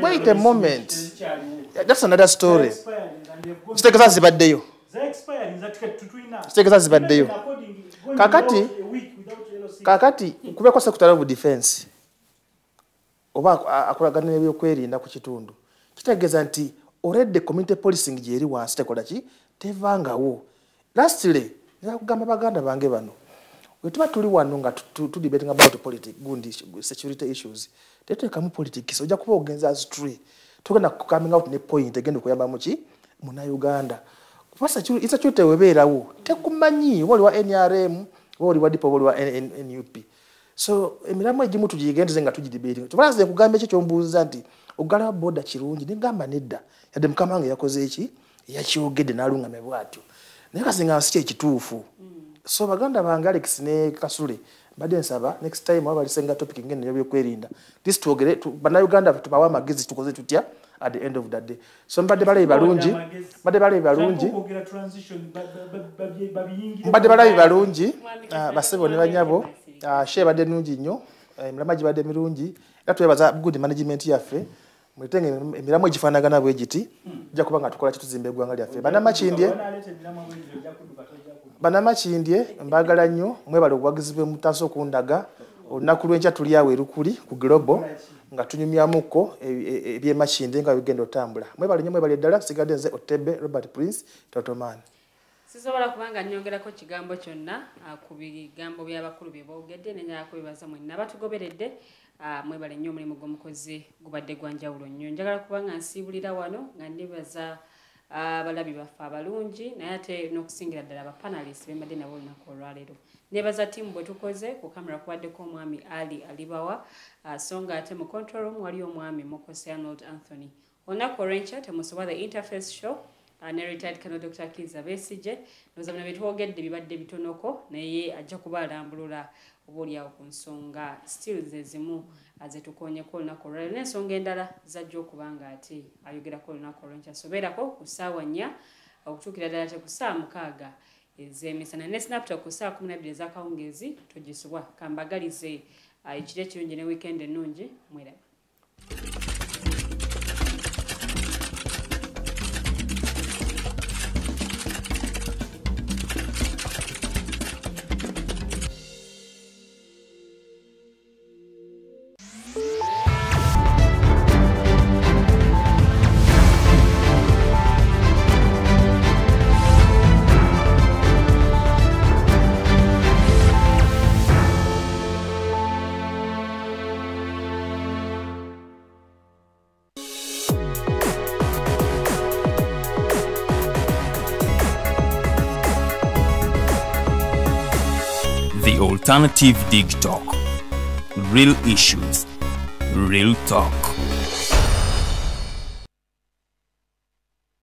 Wait a moment, that's another story. Zitegeza zibaddeyo kakati kubeko secretary of defense oba akolagana n'ebyokwerinda ku kitundu kitegeeza nti already community policing gyeri wansi tekola ki tevangawo. Lastly nakugamba baganda bange bano wetuba tuli wano nga debating about politics gundi security issues tetekamu politics ojja kuba ogenza as tree tugenda coming out ne point egenda okuyamba muki muna Uganda kuba security webeerawo tekumanyi wali wa NRM wali wa dipo wali wa NUP so emiramu egimu tugigendeze nga tugidebating tubaze kugamba ekyo kyombuuza nti ogala boda kirungi ningamba nedda yadde mukama wange yakoze eki yakyogedde nalungamye bwatyo naye kasinga si ekituufu so baganda bange Alex ne Kasule badde nsaba next time waba lisenga topic ngene ebyokwerinda this tuogere bana Uganda tubawa magezi tukoze tutya at the end of that day so mbadde balayi balungi basebo ne banyabo she badde nungi nnyo emilamaji badde mirungi era twebaza good management yaffe mwitenge emiramu egifaanagana bwe giti jja kuba nga tukola kituzimba eggwanga lyaffe bannamakindye mbagala nnyo mwebale obuwagizi bwe mutaso okundaga olunaku lw'enkya tuli awo erukuli ku global nga tunyumyamuko ebyemakindye nga bigenda otambula mwebale nnyo mwebale ddala sigadde nze Otebe Robert Prince Totoman. Sisobola kubanga nyongerako kigambo kyonna ku bigambo by'abakulu bye boogedde nenjala kubibaza mwenna batugoberedde mwebale nnyo omulimu gw'omukozi gubadde gwa njawulo nnyo njagala kubanga nsiibulira wano nga ndibaza abalabi baffe abalungi naye ate n'okusingira ddala abapanalist bembadde nabo olunaku olwaleero nebaza ttiimu bwe tukoze ku kamera kubaddeko omwami Ali Alibawa so nga ate mu control room wali omwami Mokose Arnold Anthony olunaku olw'enkya temusoba the interface show ne retired Colonel Dr. Kiza Besije noza bino bitwogedde bibadde bitonoko naye ajja kuba alambulula obaoliawo ku nsonga still zezimu azetukonyeko olunaku olwaleero n'ensonga endala zajja okuba nga ate ayogerako olunaku olw'enkya sobeerako ku ssaawa 4 okutuukira ddala te ku ssaawa 6 ez'emisana ne snapta ku ssaawa 12 ez'akawungeezi togisubwa kambagalize ekiro ekirungi ne weekend ennungi mweraba. Alternative Dig Talk. Real issues, real talk.